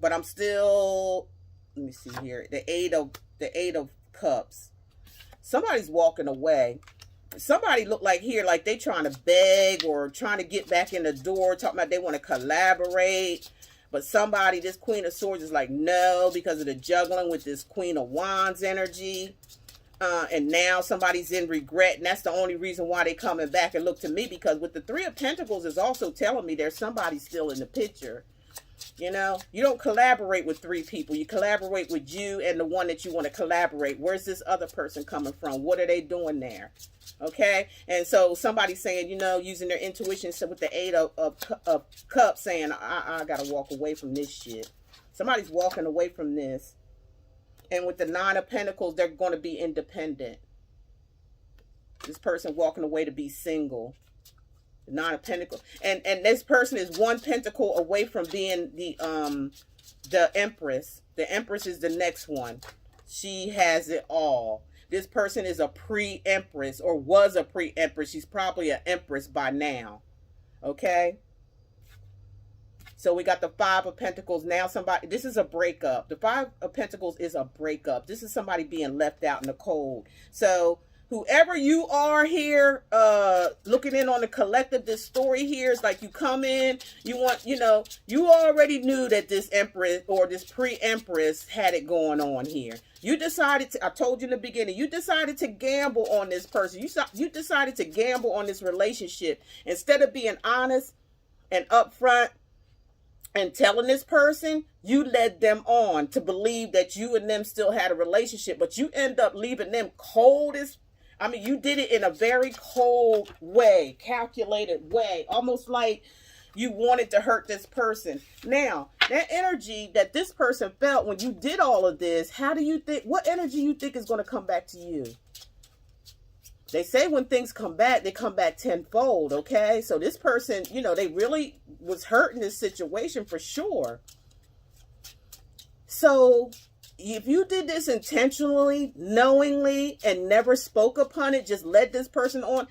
I'm still, let me see here. The Eight of Cups. Somebody's walking away. Somebody look like here, like they trying to beg or trying to get back in the door, talking about they want to collaborate. But somebody, this Queen of Swords is like, no, because of the juggling with this Queen of Wands energy. And now somebody's in regret, and that's the only reason why they coming back and look to me, because with the Three of Pentacles is also telling me there's somebody still in the picture. You don't collaborate with three people. You collaborate with you and the one that you want to collaborate. Where's this other person coming from? What are they doing there? Okay. And so somebody's saying, using their intuition, so with the Eight of Cups, saying, I got to walk away from this shit. Somebody's walking away from this. And with the Nine of Pentacles, they're going to be independent. This person walking away to be single. The Nine of Pentacles. And this person is one pentacle away from being the Empress. The Empress is the next one. She has it all. This person is a pre-Empress, or was a pre-Empress. She's probably an Empress by now. Okay? So we got the Five of Pentacles. Now this is a breakup. The Five of Pentacles is a breakup. This is somebody being left out in the cold. So whoever you are here, looking in on the collective, this story here is like you come in, you already knew that this Empress or this pre-Empress had it going on here. You decided to, I told you in the beginning, you decided to gamble on this person. You decided to gamble on this relationship. Instead of being honest and upfront and telling this person, you led them on to believe that you and them still had a relationship, but you end up leaving them cold as, you did it in a very cold way, calculated way, almost like you wanted to hurt this person. Now, that energy that this person felt when you did all of this, what energy you think is going to come back to you? They say when things come back, they come back tenfold, okay? So this person, they really was hurt in this situation for sure. So if you did this intentionally, knowingly, and never spoke upon it, just led this person on,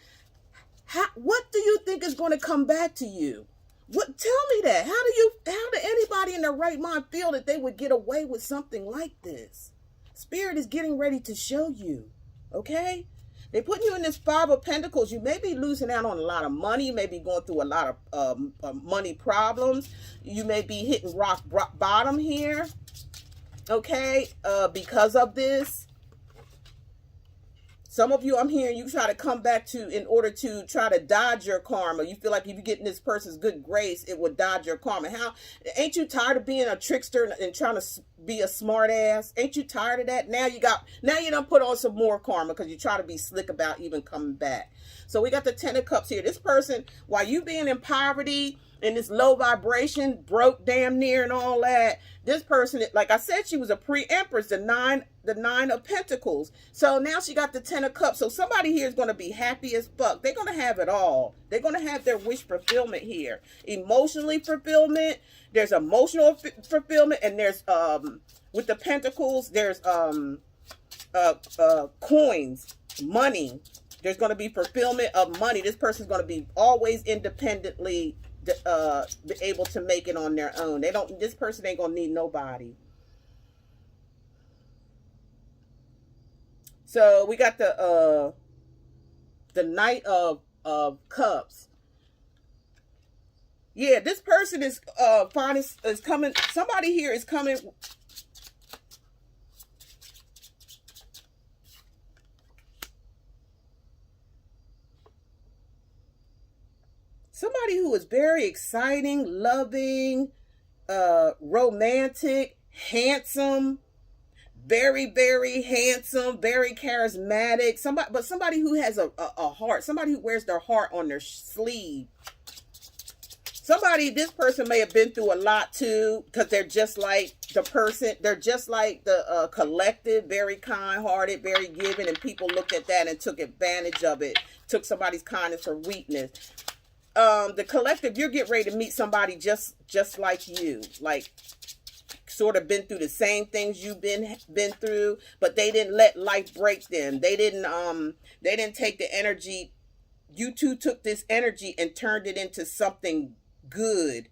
what do you think is going to come back to you? Tell me that. How did anybody in their right mind feel that they would get away with something like this? Spirit is getting ready to show you, okay? They put you in this Five of Pentacles. You may be losing out on a lot of money. You may be going through a lot of money problems. You may be hitting rock bottom here, okay, because of this. Some of you, I'm hearing you try to come back to, in order to try to dodge your karma. You feel like if you get in this person's good grace, it would dodge your karma. Ain't you tired of being a trickster and trying to be a smart ass? Ain't you tired of that? Now you done put on some more karma because you try to be slick about even coming back. So we got the Ten of Cups here. This person, while you being in poverty and this low vibration, broke damn near and all that, this person, like I said, she was a pre-empress, the nine of Pentacles. So now she got the Ten of Cups. So somebody here is going to be happy as fuck. They're going to have it all. They're going to have their wish fulfillment here. Emotionally fulfillment. There's emotional fulfillment, and there's with the Pentacles, there's coins, money. There's going to be fulfillment of money. This person's going to be always independently able to make it on their own. This person ain't going to need nobody. So we got the Knight of Cups. Yeah, this person is coming. Somebody here is coming. Somebody who is very exciting, loving, romantic, handsome, very, very handsome, very charismatic. Somebody who has a heart. Somebody who wears their heart on their sleeve. This person may have been through a lot too, because they're just like the person. They're just like the collective, very kind-hearted, very giving, and people looked at that and took advantage of it. Took somebody's kindness or weakness. The collective, you're getting ready to meet somebody just like you, like sort of been through the same things you've been through, but they didn't let life break them. They didn't take the energy. You two took this energy and turned it into something good.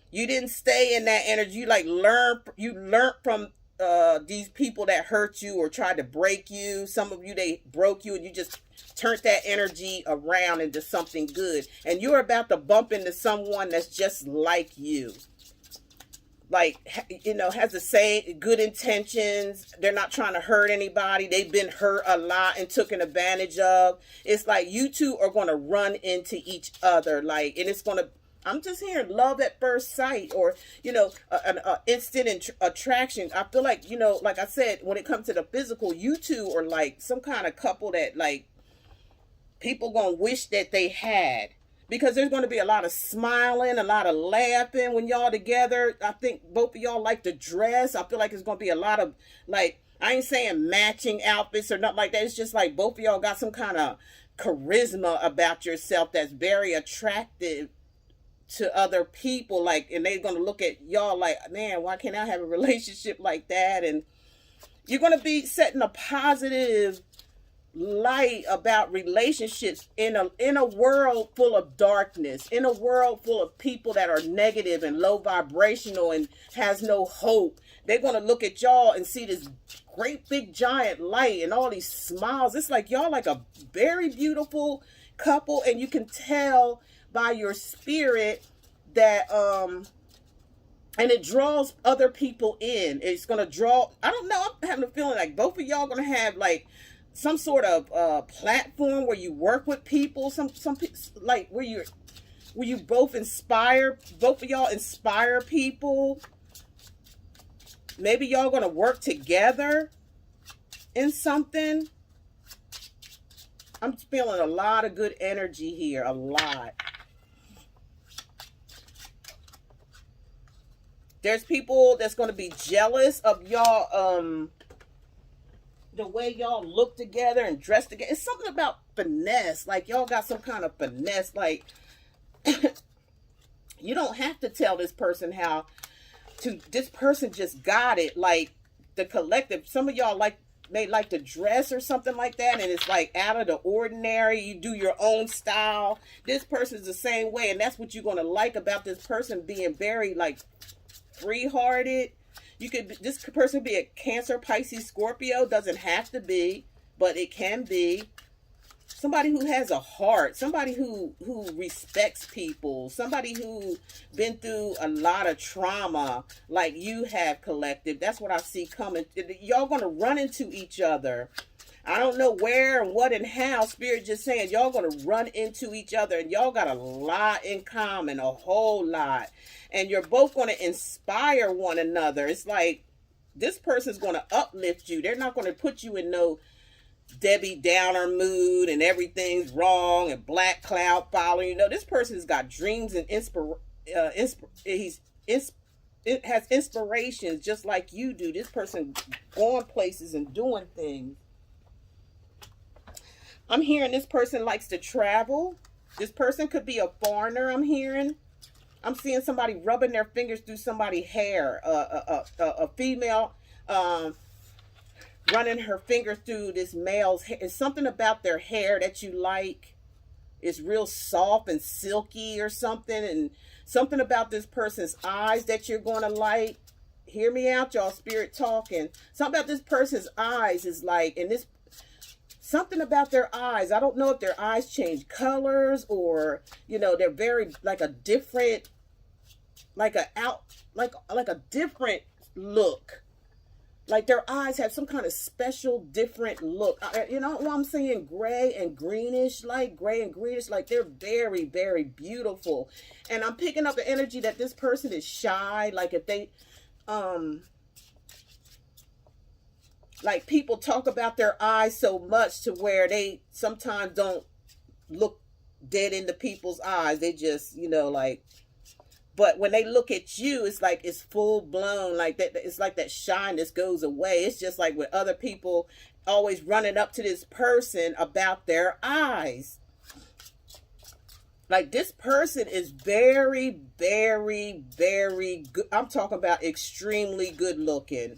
You didn't stay in that energy. You learned from these people that hurt you or tried to break you. Some of you, they broke you, and you just turned that energy around into something good. And you're about to bump into someone that's just like you. Like, you know, has the same good intentions. They're not trying to hurt anybody. They've been hurt a lot and taken advantage of. It's like you two are going to run into each other. Like, and it's going to, I'm just hearing love at first sight, or, you know, an instant attraction. I feel like, you know, like I said, when it comes to the physical, you two are like some kind of couple that like people going to wish that they had. Because there's going to be a lot of smiling, a lot of laughing when y'all together. I think both of y'all like to dress. I feel like it's going to be a lot of, like, I ain't saying matching outfits or nothing like that. It's just like both of y'all got some kind of charisma about yourself that's very attractive to other people. Like, and they're going to look at y'all like, man, why can't I have a relationship like that? And you're going to be setting a positive light about relationships in a world full of darkness, in a world full of people that are negative and low vibrational and has no hope. They're going to look at y'all and see this great big giant light and all these smiles. It's like y'all like a very beautiful couple, and you can tell by your spirit that and it draws other people in. It's going to draw, I don't know, I'm having a feeling like both of y'all going to have like some sort of platform where you work with people, some like where you both of y'all inspire people. Maybe y'all gonna work together in something. I'm feeling a lot of good energy here, a lot. There's people that's gonna be jealous of y'all, the way y'all look together and dress together. It's something about finesse. Like y'all got some kind of finesse. Like you don't have to tell this person how to, this person just got it. Like the collective, some of y'all may like to dress or something like that, and it's like out of the ordinary. You do your own style. This person's the same way, and that's what you're going to like about this person, being very like free-hearted. This person be a Cancer, Pisces, Scorpio. Doesn't have to be, but it can be. Somebody who has a heart. Somebody who respects people. Somebody who been through a lot of trauma like you have, collective. That's what I see coming. Y'all going to run into each other. I don't know where and what and how. Spirit just saying y'all going to run into each other, and y'all got a lot in common, a whole lot. And you're both going to inspire one another. It's like this person's going to uplift you. They're not going to put you in no Debbie Downer mood and everything's wrong and black cloud following. You know, this person's got dreams and it has inspirations just like you do. This person going places and doing things. I'm hearing this person likes to travel. This person could be a foreigner. I'm seeing somebody rubbing their fingers through somebody's hair. A female running her finger through this male's hair. It's something about their hair that you like. It's real soft and silky or something. And something about this person's eyes that you're going to like. Hear me out, y'all. Spirit talking. Something about this person's eyes is like, and this, something about their eyes. I don't know if their eyes change colors or, you know, they're very like a different, like a different look. Like their eyes have some kind of special different look. You know what I'm saying? Gray and greenish, like they're very, very beautiful. And I'm picking up the energy that this person is shy. Like if they, like people talk about their eyes so much to where they sometimes don't look dead into people's eyes. They just, you know, like, but when they look at you, it's like it's full blown, like that. It's like that shyness goes away. It's just like with other people always running up to this person about their eyes. Like this person is very, very, very good. I'm talking about extremely good looking.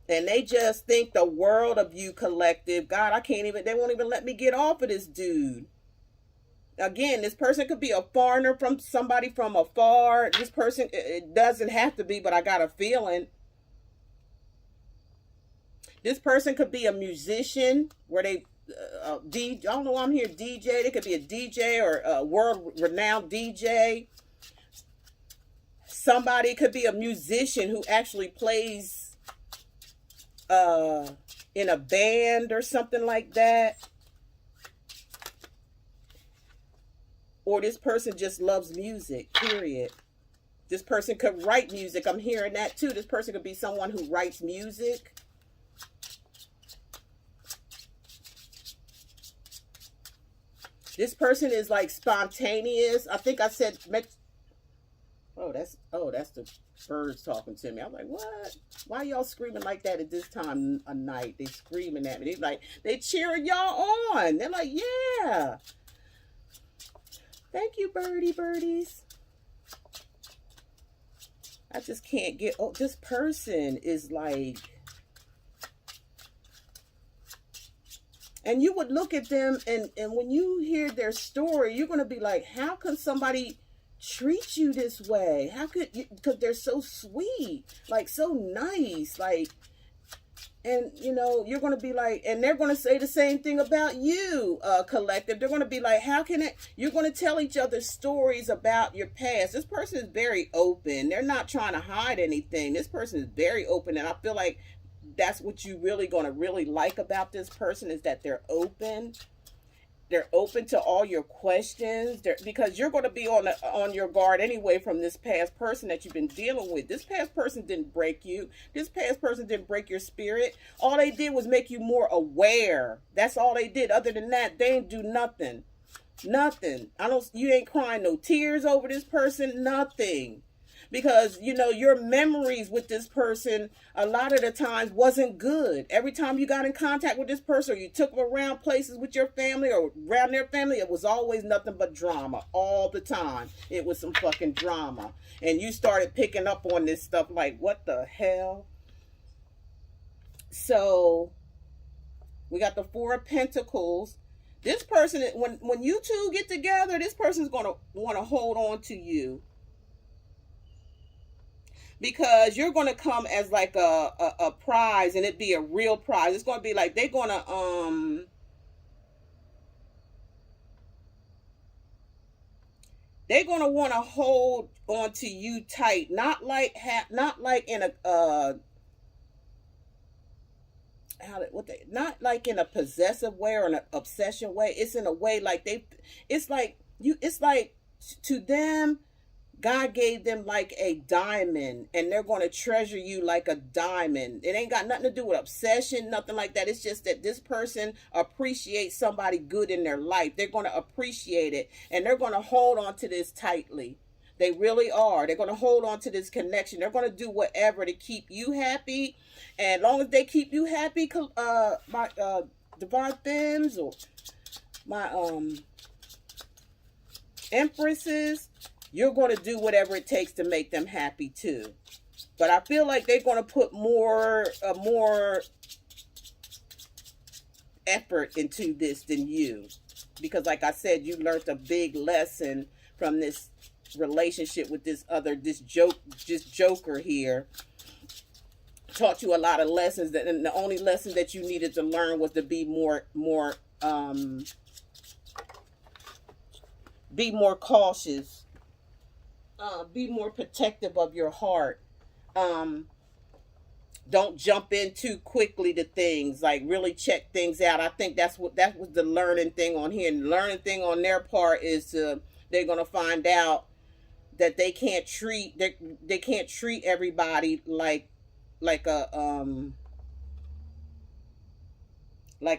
And they just think the world of you, collective. God, they won't even let me get off of this dude. Again, this person could be a foreigner from somebody from afar. This person, it doesn't have to be, but I got a feeling. This person could be a musician where they, I don't know why I'm here, DJ. They could be a DJ or a world-renowned DJ. Somebody could be a musician who actually plays in a band or something like that. Or this person just loves music, period. This person could write music. I'm hearing that too. This person could be someone who writes music. This person is like spontaneous. I think I said, oh, that's the birds talking to me. I'm like, what? Why y'all screaming like that at this time of night? They screaming at me. They cheering y'all on. They're like, yeah. Thank you, birdies. I just can't get, oh, this person is like, and you would look at them and when you hear their story, you're going to be like, how can somebody treat you this way? How could you, because they're so sweet, like so nice, like, and, you know, you're going to be like, and they're going to say the same thing about you, collective. They're going to be like, how can it, you're going to tell each other stories about your past. This person is very open. They're not trying to hide anything. This person is very open. And I feel like that's what you really going to really like about this person is that they're open. They're open to all your questions because you're going to be on your guard anyway from this past person that you've been dealing with. This past person didn't break you. This past person didn't break your spirit. All they did was make you more aware. That's all they did. Other than that, they ain't do nothing. Nothing. You ain't crying no tears over this person. Nothing. Because, you know, your memories with this person a lot of the times wasn't good. Every time you got in contact with this person or you took them around places with your family or around their family, it was always nothing but drama all the time. It was some fucking drama. And you started picking up on this stuff like, what the hell? So we got the Four of Pentacles. This person, when you two get together, this person's going to want to hold on to you. Because you're going to come as like a prize and it be a real prize. It's going to be like they're going to want to hold on to you tight, not like in a not like in a possessive way or an obsession way. It's in a way like it's like to them, God gave them like a diamond, and they're going to treasure you like a diamond. It ain't got nothing to do with obsession, nothing like that. It's just that this person appreciates somebody good in their life. They're going to appreciate it, and they're going to hold on to this tightly. They really are. They're going to hold on to this connection. They're going to do whatever to keep you happy. And as long as they keep you happy, my Divine Femmes, or my Empresses, you're going to do whatever it takes to make them happy too. But I feel like they're going to put more effort into this than you, because like I said, you learned a big lesson from this relationship with this joker here. Taught you a lot of lessons, and the only lesson that you needed to learn was to be more cautious. Be more protective of your heart. Don't jump in too quickly to things. Like, really check things out. I think that was the learning thing on here. And the learning thing on their part is they're gonna find out that they can't treat everybody like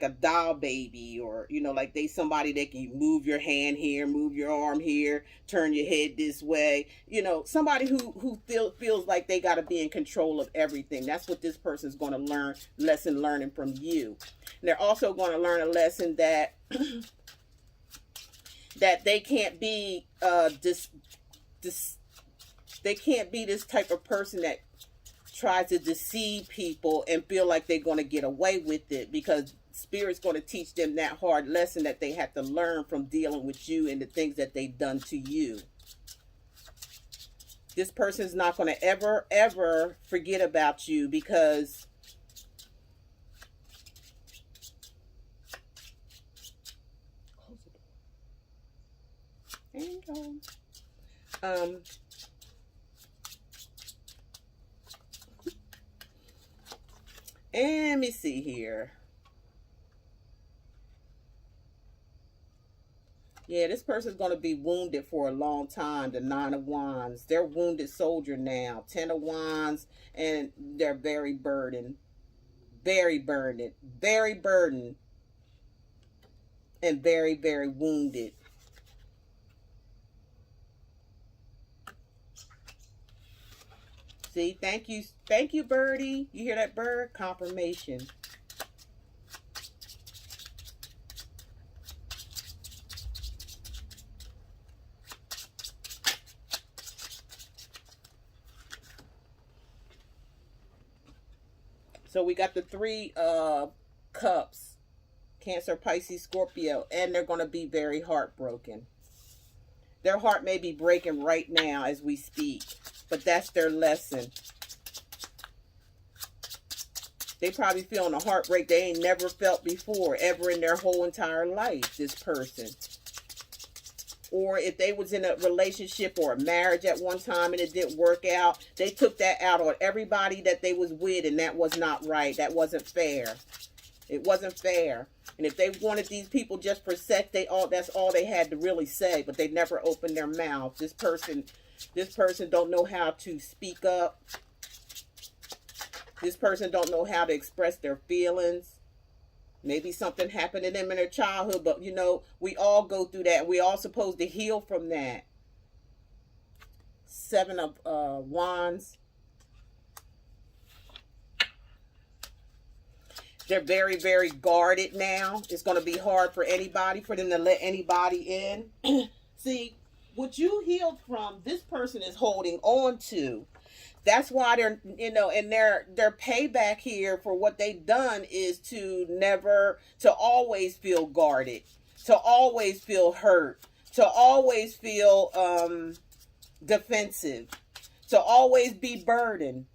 a doll baby, or like they somebody that can move your hand here, move your arm here, turn your head this way, somebody who feels like they got to be in control of everything. That's what this person's going to learning from you. And they're also going to learn a lesson that that they can't be they can't be this type of person that tries to deceive people and feel like they're going to get away with it, because Spirit's going to teach them that hard lesson that they have to learn from dealing with you and the things that they've done to you. This person's not going to ever forget about you, because and let me see here. Yeah, this person's going to be wounded for a long time. The Nine of Wands. They're a wounded soldier now. Ten of Wands. And they're very burdened. Very burdened. Very burdened. And very, very wounded. See, thank you. Thank you, birdie. You hear that, bird? Confirmation. So we got the three cups. Cancer, Pisces, Scorpio. And they're going to be very heartbroken. Their heart may be breaking right now as we speak. But that's their lesson. They probably feeling a heartbreak they ain't never felt before, ever in their whole entire life, this person. Or if they was in a relationship or a marriage at one time and it didn't work out, they took that out on everybody that they was with, and that was not right. That wasn't fair. It wasn't fair. And if they wanted these people just for sex, that's all they had to really say, but they never opened their mouth. This person don't know how to speak up. This person don't know how to express their feelings. Maybe something happened to them in their childhood, but we all go through that. We all supposed to heal from that. Seven of Wands. They're very, very guarded now. It's going to be hard for them to let anybody in. See, what you healed from, this person is holding on to. That's why they're, and their payback here for what they've done is to always feel guarded, to always feel hurt, to always feel defensive, to always be burdened,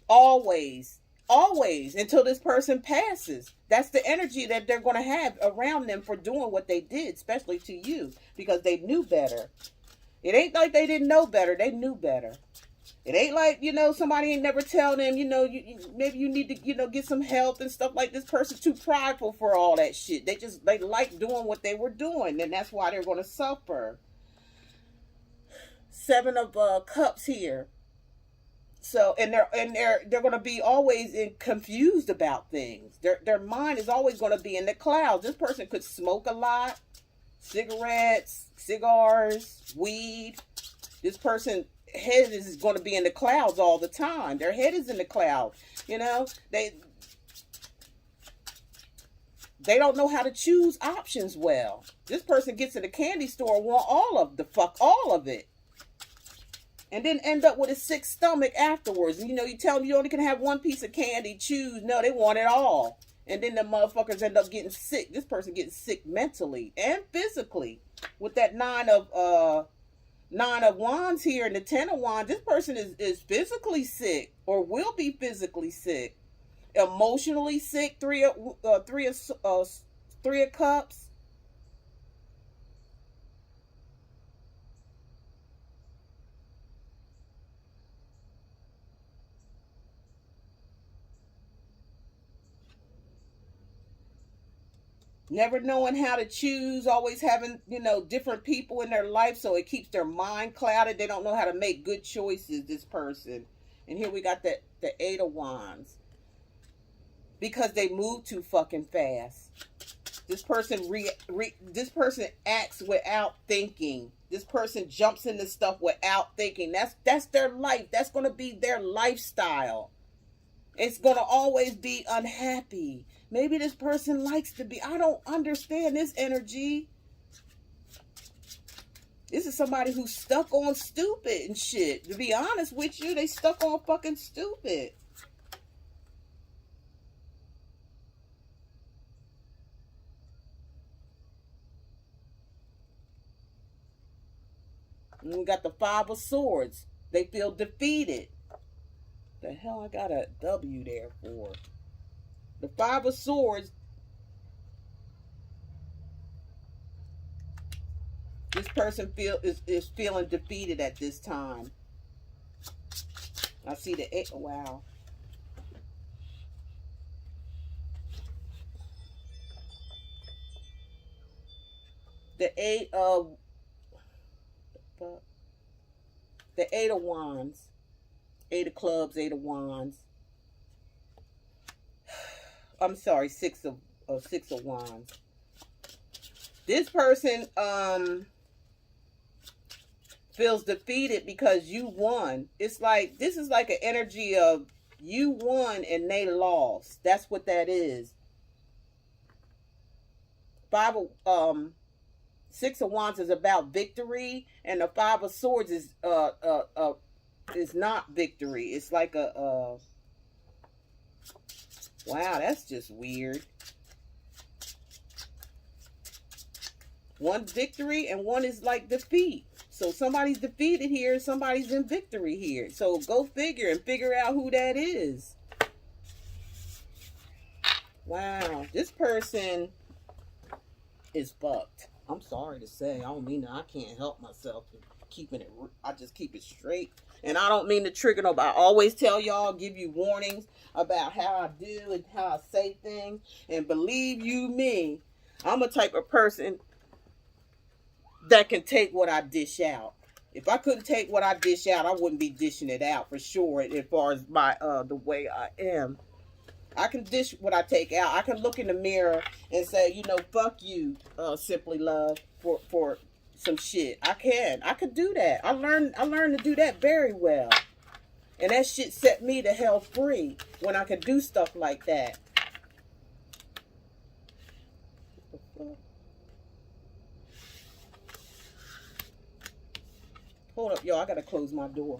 always, until this person passes. That's the energy that they're going to have around them for doing what they did, especially to you, because they knew better. It ain't like they didn't know better. They knew better. It ain't like, somebody ain't never tell them, maybe you need to, get some help and stuff like this. Person's too prideful for all that shit. They like doing what they were doing, and that's why they're going to suffer. Seven of Cups here. So, and they're going to be always confused about things. Their mind is always going to be in the clouds. This person could smoke a lot, cigarettes, cigars, weed. This person's head is going to be in the clouds all the time. Their head is in the cloud. You know, they don't know how to choose options well. This person gets in the candy store and want all of it. And then end up with a sick stomach afterwards. And you tell them you only can have one piece of candy, choose. No, they want it all. And then the motherfuckers end up getting sick. This person gets sick mentally and physically. With that nine of wands here and the 10 of wands, this person is physically sick or will be physically sick. Emotionally sick, three of cups. Never knowing how to choose, always having, different people in their life, so it keeps their mind clouded. They don't know how to make good choices, this person. And here we got the 8 of wands. Because they move too fucking fast. This person this person acts without thinking. This person jumps into stuff without thinking. That's their life. That's going to be their lifestyle. It's going to always be unhappy. Maybe this person likes to be. I don't understand this energy. This is somebody who's stuck on stupid and shit. To be honest with you, they stuck on fucking stupid. And we got the 5 of swords. They feel defeated. The hell I got a W there for? The 5 of swords. This person is feeling defeated at this time. I see the 8. Wow. The 8 of wands. 8 of clubs, 8 of wands. I'm sorry, 6 of wands. This person feels defeated because you won. It's like, this is like an energy of you won and they lost. That's what that is. 6 of wands is about victory, and the 5 of swords is not victory. It's like wow, that's just weird. One victory and one is like defeat. So somebody's defeated here, somebody's in victory here. So go figure and figure out who that is. Wow, this person is fucked. I'm sorry to say. I don't mean that. I can't help myself keeping it. I just keep it straight. And I don't mean to trigger nobody. I always tell y'all, give you warnings about how I do and how I say things. And believe you me, I'm a type of person that can take what I dish out. If I couldn't take what I dish out, I wouldn't be dishing it out for sure. As far as my the way I am, I can dish what I take out. I can look in the mirror and say, fuck you, Simply Love, for some shit. I could do that. I learned to do that very well, and that shit set me the hell free when I could do stuff like that. Hold up, y'all. I gotta close my door.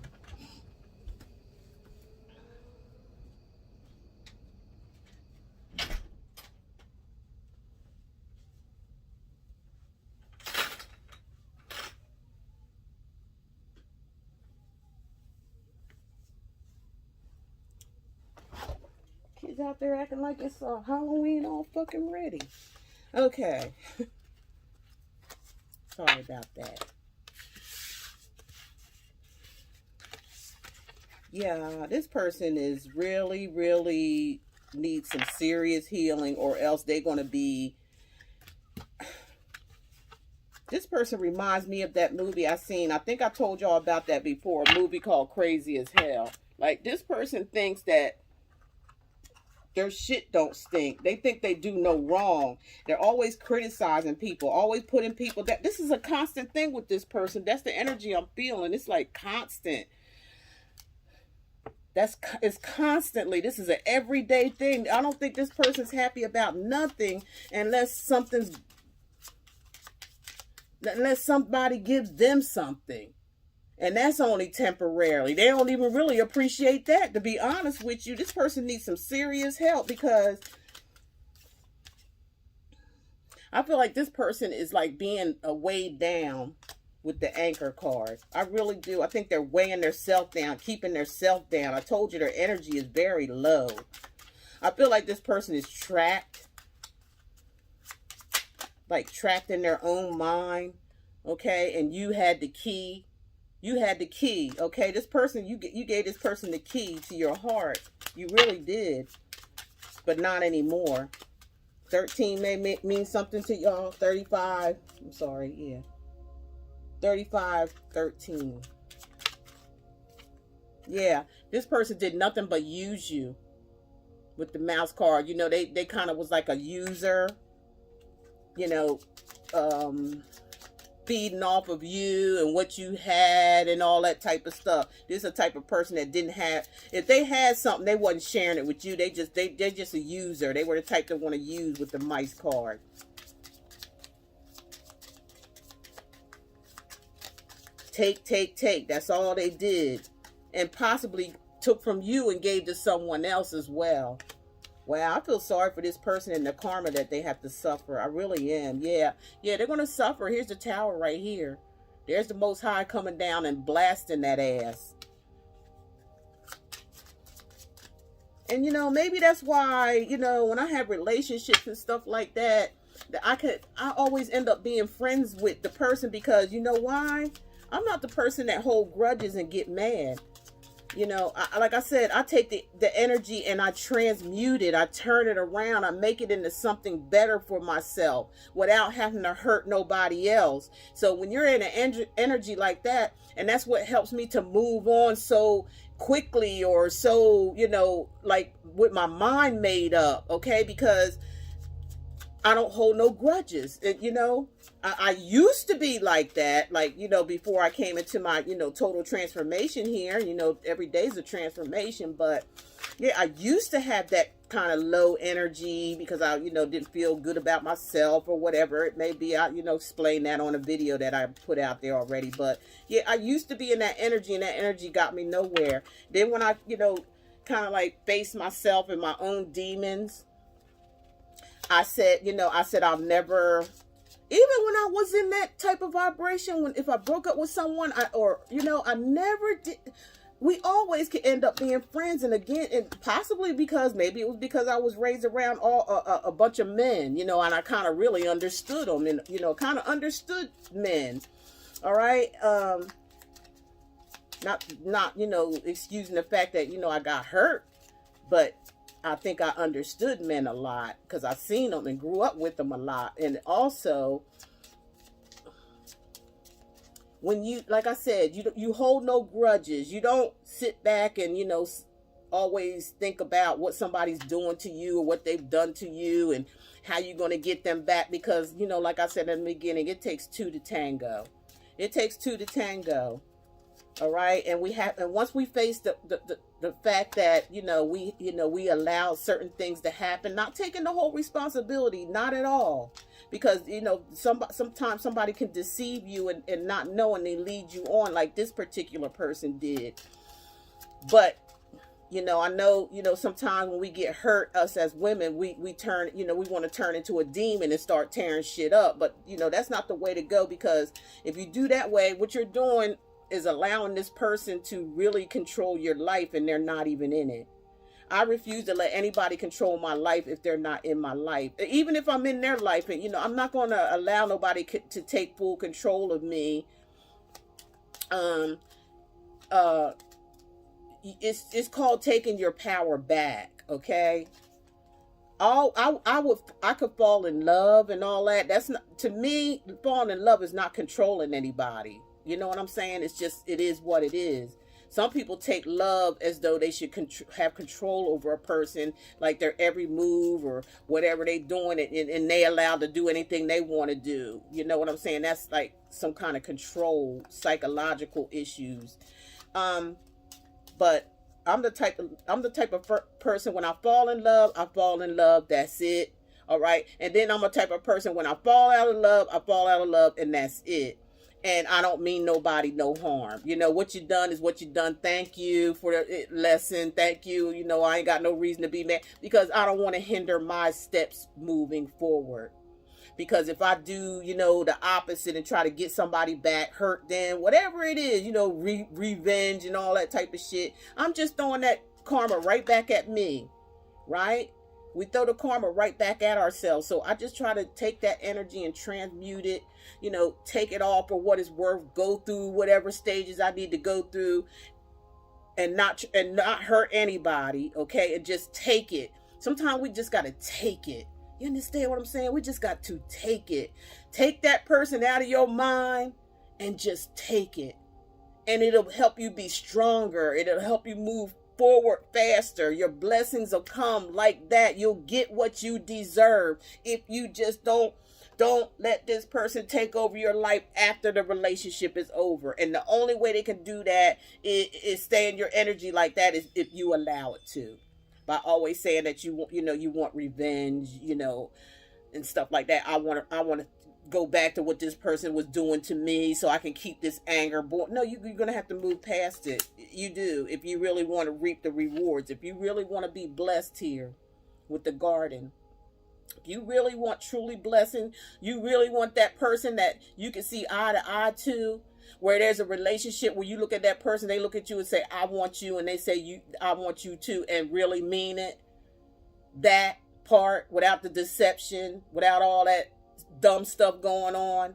Kids out there acting like it's Halloween all fucking ready. Okay. Sorry about that. Yeah, this person is really, really needs some serious healing, or else they're going to be... This person reminds me of that movie I seen. I think I told y'all about that before. A movie called Crazy as Hell. Like, this person thinks that their shit don't stink. They think they do no wrong. They're always criticizing people, always putting people that this is a constant thing with this person. That's the energy I'm feeling. It's like constant. It's constantly. This is an everyday thing. I don't think this person's happy about nothing unless somebody gives them something. And that's only temporarily. They don't even really appreciate that, to be honest with you. This person needs some serious help, because I feel like this person is like being weighed down with the anchor card. I really do. I think they're weighing themselves down, keeping themselves down. I told you their energy is very low. I feel like this person is trapped. Like trapped in their own mind. Okay? And you had the key. You had the key, okay? This person, you gave this person the key to your heart. You really did, but not anymore. 13 may mean something to y'all. 35, I'm sorry, yeah. 35, 13. Yeah, this person did nothing but use you with the mouse card. You know, they kind of was like a user, you know, feeding off of you and what you had and all that type of stuff. This is a type of person that didn't have, if they had something, they wasn't sharing it with you. They're just a user. They were the type that want to use with the mice card. Take. That's all they did. And possibly took from you and gave to someone else as well. Wow, I feel sorry for this person and the karma that they have to suffer. I really am. Yeah, they're going to suffer. Here's the tower right here. There's the Most High coming down and blasting that ass. And, you know, maybe that's why, you know, when I have relationships and stuff like that, I always end up being friends with the person, because, you know why? I'm not the person that hold grudges and get mad. You know, like I said, I take the energy and I transmute it. I turn it around. I make it into something better for myself without having to hurt nobody else. So when you're in an energy like that, and that's what helps me to move on so quickly, or so, you know, like with my mind made up, okay? Because I don't hold no grudges. And, you know, I used to be like that, like, you know, before I came into my, you know, total transformation here. You know, every day's a transformation. But yeah, I used to have that kind of low energy because I, you know, didn't feel good about myself or whatever it may be. I, you know, explain that on a video that I put out there already. But yeah, I used to be in that energy, and that energy got me nowhere. Then when I, you know, kind of like face myself and my own demons, I said, you know, I'll never, even when I was in that type of vibration, if I broke up with someone, I never did. We always could end up being friends. And again, and possibly because maybe it was because I was raised around a bunch of men, you know, and I kind of really understood them, and, you know, kind of understood men. All right. Not, you know, excusing the fact that, you know, I got hurt, but I think I understood men a lot because I seen them and grew up with them a lot. And also, when you, like I said, you hold no grudges. You don't sit back and, you know, always think about what somebody's doing to you or what they've done to you and how you're going to get them back. Because, you know, like I said in the beginning, it takes two to tango. It takes two to tango. All right. And once we face the fact that, you know, we allow certain things to happen, not taking the whole responsibility, not at all. Because, you know, sometimes somebody can deceive you and not know, and they lead you on like this particular person did. But, you know, I know, you know, sometimes when we get hurt, us as women, we turn, you know, we want to turn into a demon and start tearing shit up. But, you know, that's not the way to go, because if you do that way, what you're doing is allowing this person to really control your life, and they're not even in it. I refuse to let anybody control my life if they're not in my life. Even if I'm in their life, and, you know, I'm not going to allow nobody to take full control of me. It's called taking your power back, okay? I could fall in love and all that. That's not, to me, falling in love is not controlling anybody. You know what I'm saying? It's just, it is what it is. Some people take love as though they should have control over a person, like their every move or whatever they doing, and they allowed to do anything they want to do. You know what I'm saying? That's like some kind of control, psychological issues. But I'm the type of person, when I fall in love, I fall in love. That's it. All right. And then I'm a type of person, when I fall out of love, I fall out of love, and that's it. And I don't mean nobody no harm. You know, what you done is what you done. Thank you for the lesson. Thank you. You know, I ain't got no reason to be mad, because I don't want to hinder my steps moving forward. Because if I do, you know, the opposite and try to get somebody back, hurt them, whatever it is, you know, revenge and all that type of shit, I'm just throwing that karma right back at me, right? We throw the karma right back at ourselves. So I just try to take that energy and transmute it, you know, take it all for what it's worth, go through whatever stages I need to go through, and not hurt anybody, okay? And just take it. Sometimes we just got to take it. You understand what I'm saying? We just got to take it. Take that person out of your mind and just take it. And it'll help you be stronger. It'll help you move forward faster. Your blessings will come like that. You'll get what you deserve if you just don't let this person take over your life after the relationship is over. And the only way they can do that is stay in your energy like that, is if you allow it to. By always saying that you want revenge, you know, and stuff like that. I want to go back to what this person was doing to me so I can keep this anger born. No, you're going to have to move past it. You do, if you really want to reap the rewards. If you really want to be blessed here with the garden. If you really want truly blessing, you really want that person that you can see eye to eye to, where there's a relationship where you look at that person, they look at you and say, I want you, and they say, I want you too, and really mean it. That part, without the deception, without all that dumb stuff going on,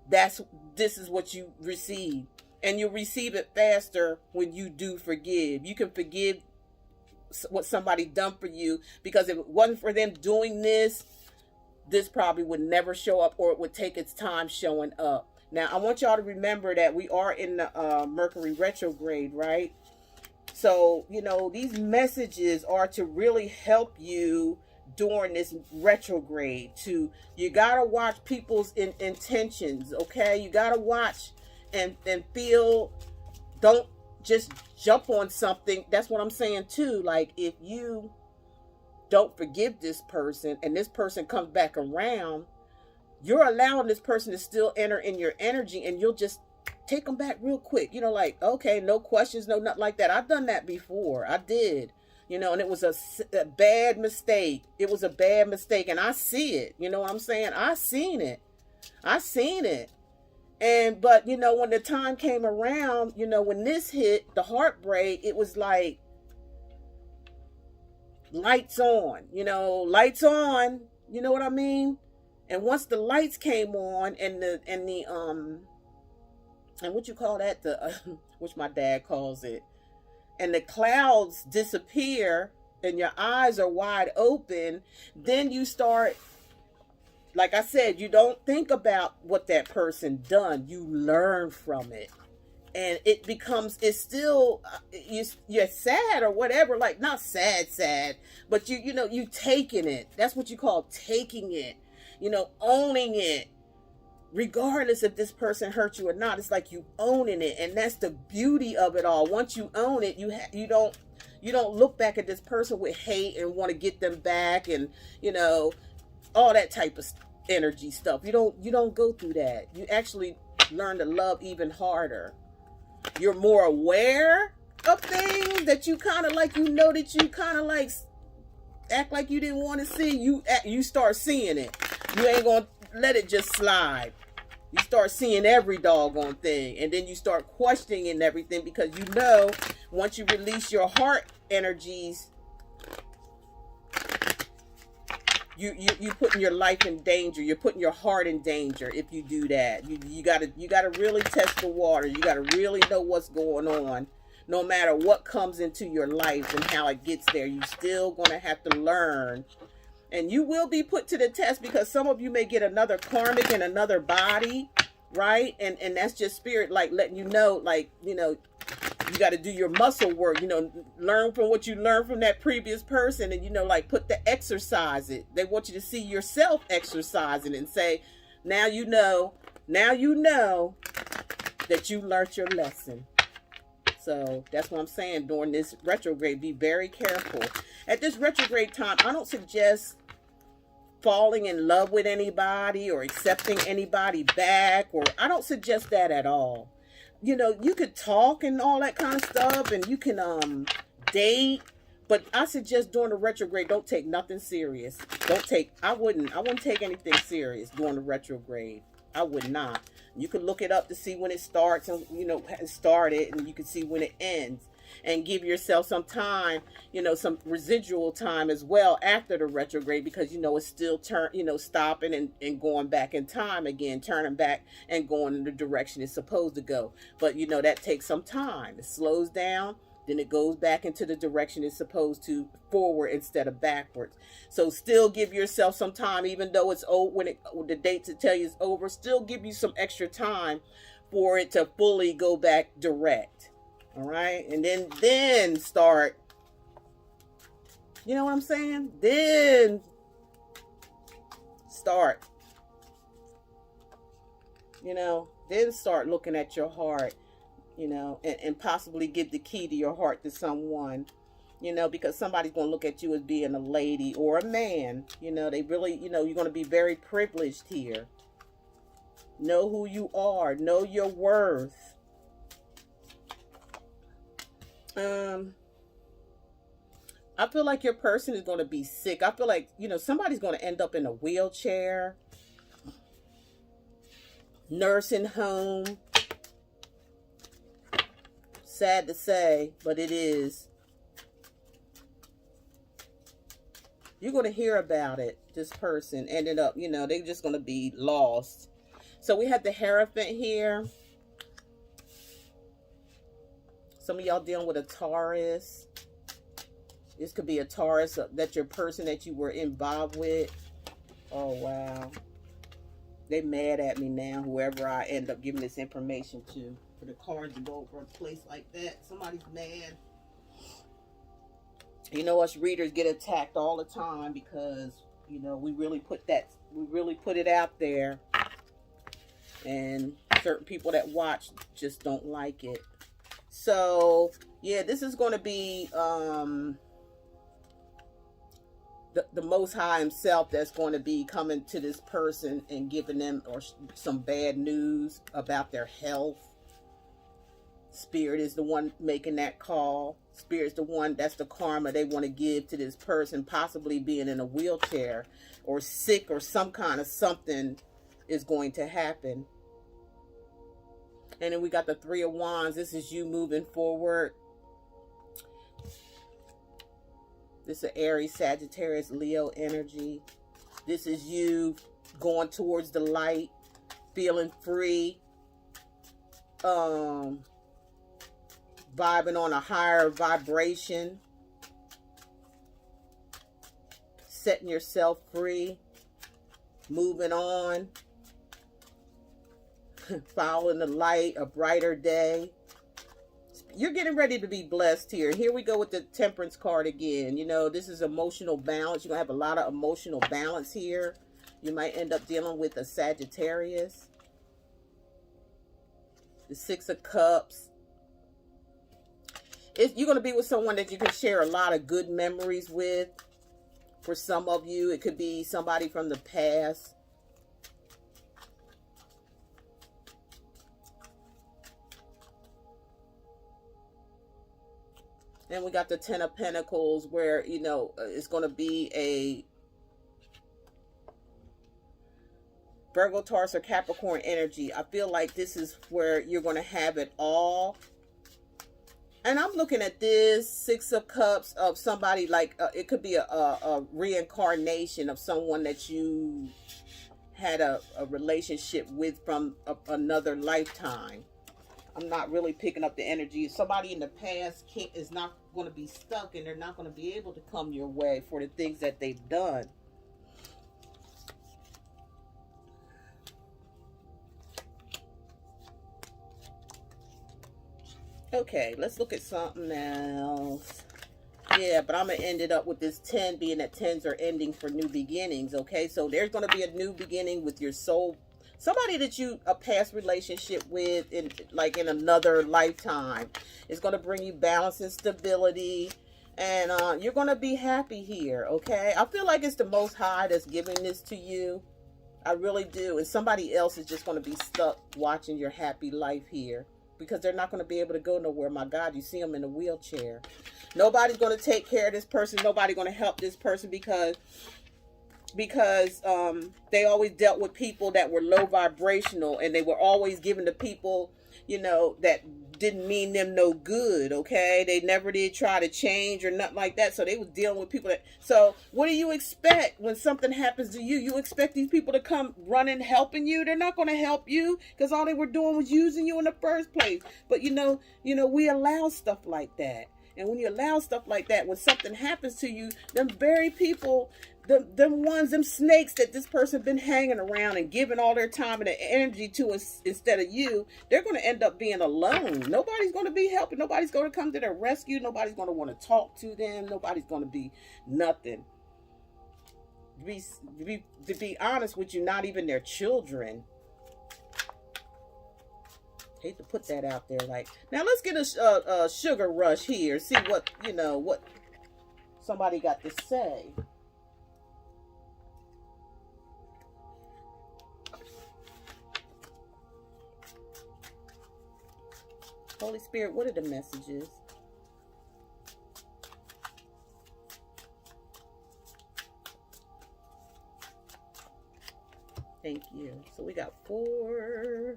this is what you receive. And you'll receive it faster when you do forgive. You can forgive what somebody done for you, because if it wasn't for them doing this probably would never show up, or it would take its time showing up. Now, I want y'all to remember that we are in the Mercury retrograde, right? So, you know, these messages are to really help you during this retrograde. You got to watch people's intentions, okay? You got to watch and feel. Don't just jump on something. That's what I'm saying, too. Like, if you don't forgive this person and this person comes back around, you're allowing this person to still enter in your energy, and you'll just take them back real quick. You know, like, okay, no questions, no nothing like that. I've done that before. I did, you know, and it was a bad mistake. It was a bad mistake, and I see it. You know what I'm saying? I seen it. But, you know, when the time came around, you know, when this hit, the heartbreak, it was like lights on, you know what I mean? And once the lights came on and what you call that, which my dad calls it, and the clouds disappear and your eyes are wide open, then you start, like I said, you don't think about what that person done. You learn from it. And it becomes, it's still, you're sad or whatever, like not sad, but you taking it. That's what you call taking it. You know, owning it, regardless if this person hurt you or not. It's like you owning it, and that's the beauty of it all. Once you own it, you don't look back at this person with hate and want to get them back, and you know, all that type of energy stuff. You don't go through that. You actually learn to love even harder. You're more aware of things that you kind of like. You know that you kind of like act like you didn't want to see. You start seeing it. You ain't gonna let it just slide. You start seeing every doggone thing, and then you start questioning everything, because you know once you release your heart energies, you putting your life in danger. You're putting your heart in danger if you do that. You gotta really test the water. You gotta really know what's going on no matter what comes into your life and how it gets there, you still going to have to learn. And you will be put to the test, because some of you may get another karmic in another body, right? And that's just spirit, like, letting you know, like, you know, you got to do your muscle work, you know, learn from what you learned from that previous person, and, you know, like, put the exercise it. They want you to see yourself exercising and say, now you know that you learned your lesson. So that's what I'm saying. During this retrograde, be very careful. At this retrograde time, I don't suggest falling in love with anybody or accepting anybody back, or I don't suggest that at all. You know, you could talk and all that kind of stuff, and you can date, but I suggest during the retrograde, don't take nothing serious. I wouldn't take anything serious during the retrograde. I would not. You can look it up to see when it starts, and, you know, it started, and you can see when it ends, and give yourself some time, you know, some residual time as well after the retrograde, because, you know, it's still stopping and going back in time again, turning back and going in the direction it's supposed to go. But, you know, that takes some time. It slows down, then it goes back into the direction it's supposed to, forward instead of backwards. So still give yourself some time, even though it's old, when the date to tell you it's over, still give you some extra time for it to fully go back direct. All right. And then start, you know what I'm saying? Then start, you know, then start looking at your heart, you know, and possibly give the key to your heart to someone, you know, because somebody's going to look at you as being a lady or a man. You know, they really, you know, you're going to be very privileged here. Know who you are. Know your worth. I feel like your person is going to be sick. I feel like, you know, somebody's going to end up in a wheelchair, nursing home. Sad to say, but it is. You're going to hear about it. This person ended up, you know, they're just going to be lost. So we have the Hierophant here. Some of y'all dealing with a Taurus. This could be a Taurus, that your person that you were involved with. Oh, wow. They mad at me now, whoever I end up giving this information to. For the cards to go over a place like that. Somebody's mad. You know, us readers get attacked all the time because, you know, we really put it out there. And certain people that watch just don't like it. So, yeah, this is going to be the Most High himself that's going to be coming to this person and giving them some bad news about their health. Spirit is the one making that call. Spirit's the one, that's the karma they want to give to this person, possibly being in a wheelchair or sick, or some kind of something is going to happen. And then we got the Three of Wands. This is you moving forward. This is Aries, Sagittarius, Leo energy. This is you going towards the light, feeling free, vibing on a higher vibration, setting yourself free, moving on, following the light, a brighter day. You're getting ready to be blessed here. Here we go with the Temperance card again. You know, this is emotional balance. You're going to have a lot of emotional balance here. You might end up dealing with a Sagittarius. The Six of Cups. You're going to be with someone that you can share a lot of good memories with. For some of you, it could be somebody from the past. Then we got the Ten of Pentacles, where, you know, it's going to be a Virgo, Taurus, or Capricorn energy. I feel like this is where you're going to have it all. And I'm looking at this Six of Cups of somebody, like, it could be a reincarnation of someone that you had a relationship with from another lifetime. I'm not really picking up the energy. Somebody in the past is not going to be stuck, and they're not going to be able to come your way for the things that they've done. Okay, let's look at something else. Yeah, but I'm going to end it up with this 10, being that 10s are ending for new beginnings, okay? So there's going to be a new beginning with your soul. Somebody that you, a past relationship with, in another lifetime, is going to bring you balance and stability. And you're going to be happy here, okay? I feel like it's the Most High that's giving this to you. I really do. And somebody else is just going to be stuck watching your happy life here, because they're not going to be able to go nowhere. My God, you see them in a wheelchair. Nobody's going to take care of this person. Nobody's going to help this person because they always dealt with people that were low vibrational, and they were always given to people, that didn't mean them no good, okay? They never did try to change or nothing like that. So they was dealing with people that, so what do you expect when something happens to you? You expect these people to come running helping you? They're not going to help you, because all they were doing was using you in the first place. But we allow stuff like that. And when you allow stuff like that, when something happens to you, them very people, them snakes that this person been hanging around and giving all their time and their energy to instead of you, they're going to end up being alone. Nobody's going to be helping. Nobody's going to come to their rescue. Nobody's going to want to talk to them. Nobody's going to be nothing. To be honest with you, not even their children. Hate to put that out there. Like, now let's get a sugar rush here. See what somebody got to say. Holy Spirit, what are the messages? Thank you. So we got 4.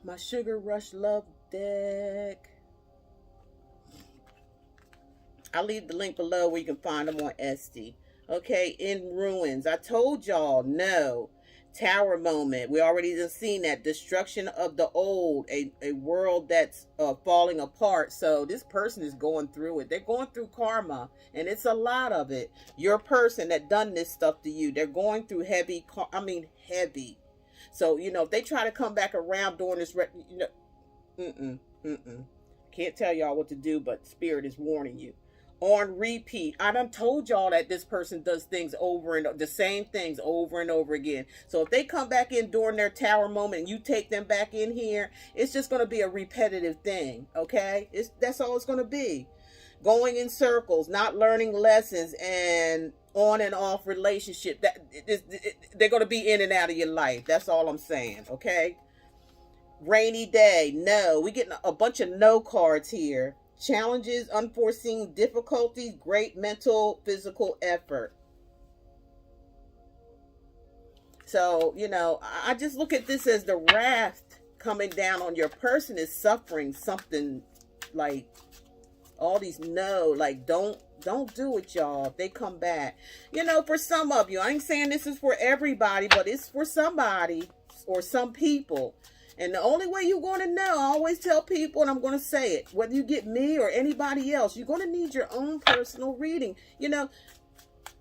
My Sugar Rush Love deck. I'll leave the link below where you can find them on Etsy. Okay, In Ruins. I told y'all, no. Tower moment. We already just seen that. Destruction of the old. A world that's falling apart. So this person is going through it. They're going through karma. And it's a lot of it. Your person that done this stuff to you, they're going through heavy. So, if they try to come back around during this, can't tell y'all what to do, but Spirit is warning you. On repeat. I done told y'all that this person does things the same things over and over again. So if they come back in during their tower moment and you take them back in here, it's just going to be a repetitive thing, okay? That's all it's going to be. Going in circles, not learning lessons, and on and off relationship. They're going to be in and out of your life. That's all I'm saying, okay? Rainy day, no. We getting a bunch of no cards here. Challenges, unforeseen difficulties, great mental, physical effort. So, I just look at this as the wrath coming down on your person is suffering something like all these don't do it, y'all. If they come back, for some of you, I ain't saying this is for everybody, but it's for somebody or some people. And the only way you're going to know, I always tell people, and I'm going to say it, whether you get me or anybody else, you're going to need your own personal reading.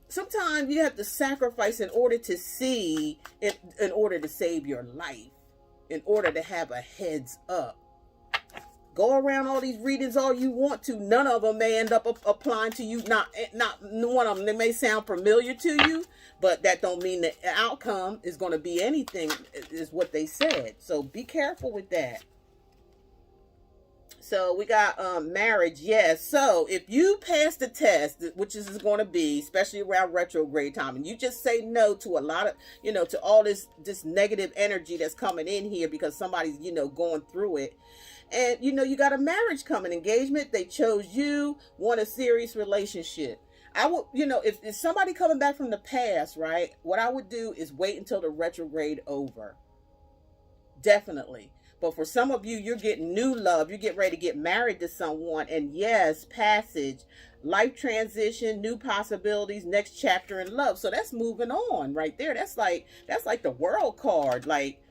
Sometimes you have to sacrifice in order to see, in order to save your life, in order to have a heads up. Go around all these readings all you want to. None of them may end up applying to you. Not one of them. They may sound familiar to you, but that don't mean the outcome is going to be anything, is what they said. So be careful with that. So we got marriage. Yes. So if you pass the test, which is going to be, especially around retrograde time, and you just say no to a lot of, to all this negative energy that's coming in here because somebody's, going through it. And, you got a marriage coming, engagement. They chose you, want a serious relationship. I would, if somebody coming back from the past, right, what I would do is wait until the retrograde over. Definitely. But for some of you, you're getting new love. You get ready to get married to someone. And yes, passage, life transition, new possibilities, next chapter in love. So that's moving on right there. That's like the world card. Like,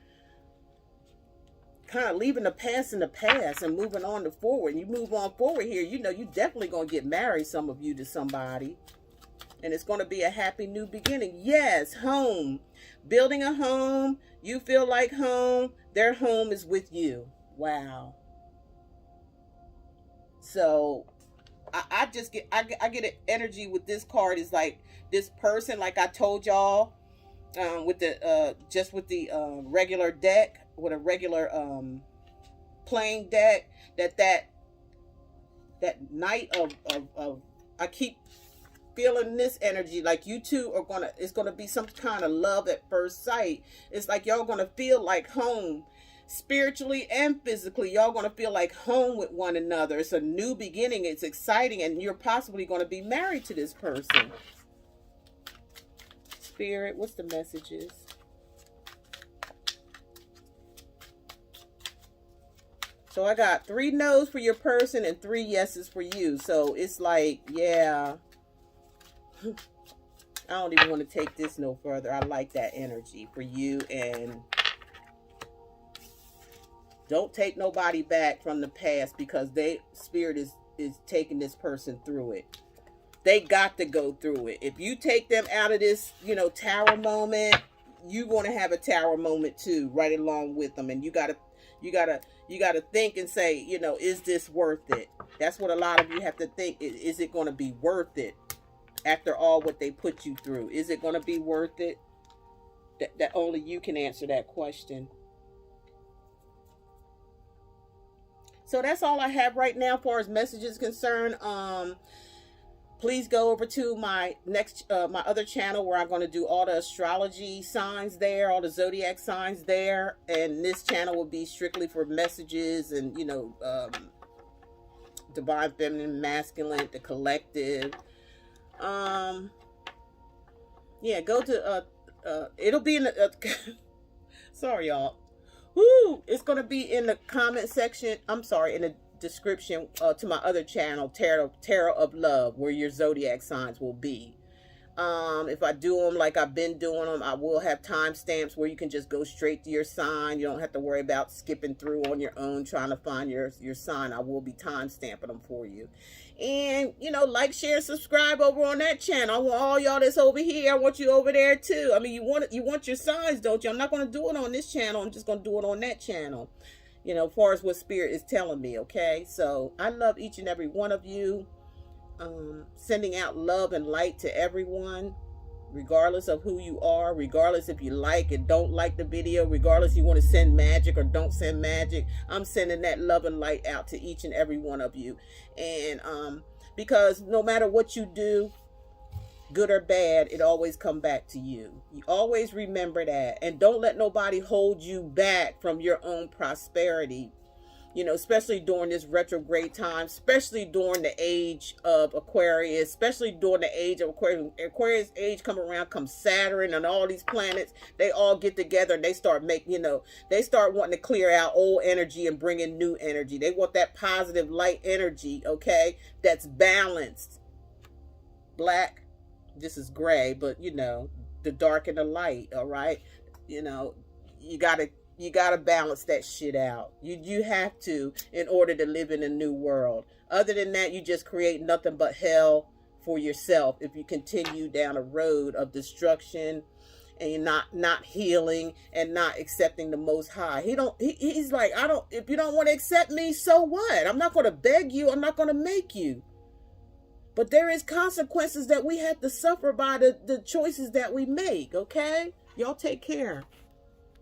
kind of leaving the past in the past and moving on to forward. And you move on forward here, you know, you definitely going to get married, some of you, to somebody. And it's going to be a happy new beginning. Yes, home. Building a home. You feel like home. Their home is with you. Wow. So I just get, I get an energy with this card. Is like this person, like I told y'all, with the just with the regular deck, with a regular playing deck, that night of I keep feeling this energy, like you two are gonna, it's gonna be some kind of love at first sight. It's like y'all gonna feel like home, spiritually and physically. Y'all gonna feel like home with one another. It's a new beginning. It's exciting, and you're possibly gonna be married to this person. Spirit, what's the messages? So I got 3 no's for your person and 3 yeses for you. So it's like, yeah, I don't even want to take this no further. I like that energy for you. And don't take nobody back from the past, because spirit is taking this person through it. They got to go through it. If you take them out of this, you know, tower moment, you're going to have a tower moment too, right along with them. And you gotta think and say, you know, is this worth it? That's what a lot of you have to think. Is it going to be worth it after all what they put you through? Is it going to be worth it? That only you can answer that question. So that's all I have right now as far as messages concerned. Please go over to my my other channel, where I'm going to do all the astrology signs there, all the zodiac signs there. And this channel will be strictly for messages and, you know, divine feminine, masculine, the collective. Yeah, go to, it'll be in the, sorry, y'all. Woo! It's going to be in the comment section. I'm sorry, in the description to my other channel, Tarot of Love, where your zodiac signs will be. If I do them like I've been doing them, I will have timestamps where you can just go straight to your sign. You don't have to worry about skipping through on your own trying to find your sign. I will be timestamping them for you. And, you know, like, share, subscribe over on that channel. I want all y'all that's over here. I want you over there too. I mean, you want your signs, don't you? I'm not going to do it on this channel. I'm just going to do it on that channel. You know, as far as what spirit is telling me, okay? So I love each and every one of you. Sending out love and light to everyone, regardless of who you are, regardless if you like and don't like the video, regardless you want to send magic or don't send magic. I'm sending that love and light out to each and every one of you. And because no matter what you do, good or bad, it always come back to you. You always remember that. And don't let nobody hold you back from your own prosperity. You know, especially during this retrograde time, especially during the age of Aquarius, especially during the age of Aquarius. Aquarius age come around, come Saturn and all these planets, they all get together and they start making, you know, they start wanting to clear out old energy and bring in new energy. They want that positive light energy, okay, that's balanced. Black, this is gray, but you know, the dark and the light, all right? You know, you gotta balance that shit out. You have to, in order to live in a new world. Other than that, you just create nothing but hell for yourself if you continue down a road of destruction and you're not healing and not accepting the Most High. He's like, if you don't want to accept me, so what? I'm not going to beg you. I'm not going to make you. But there is consequences that we have to suffer by the choices that we make, okay? Y'all take care.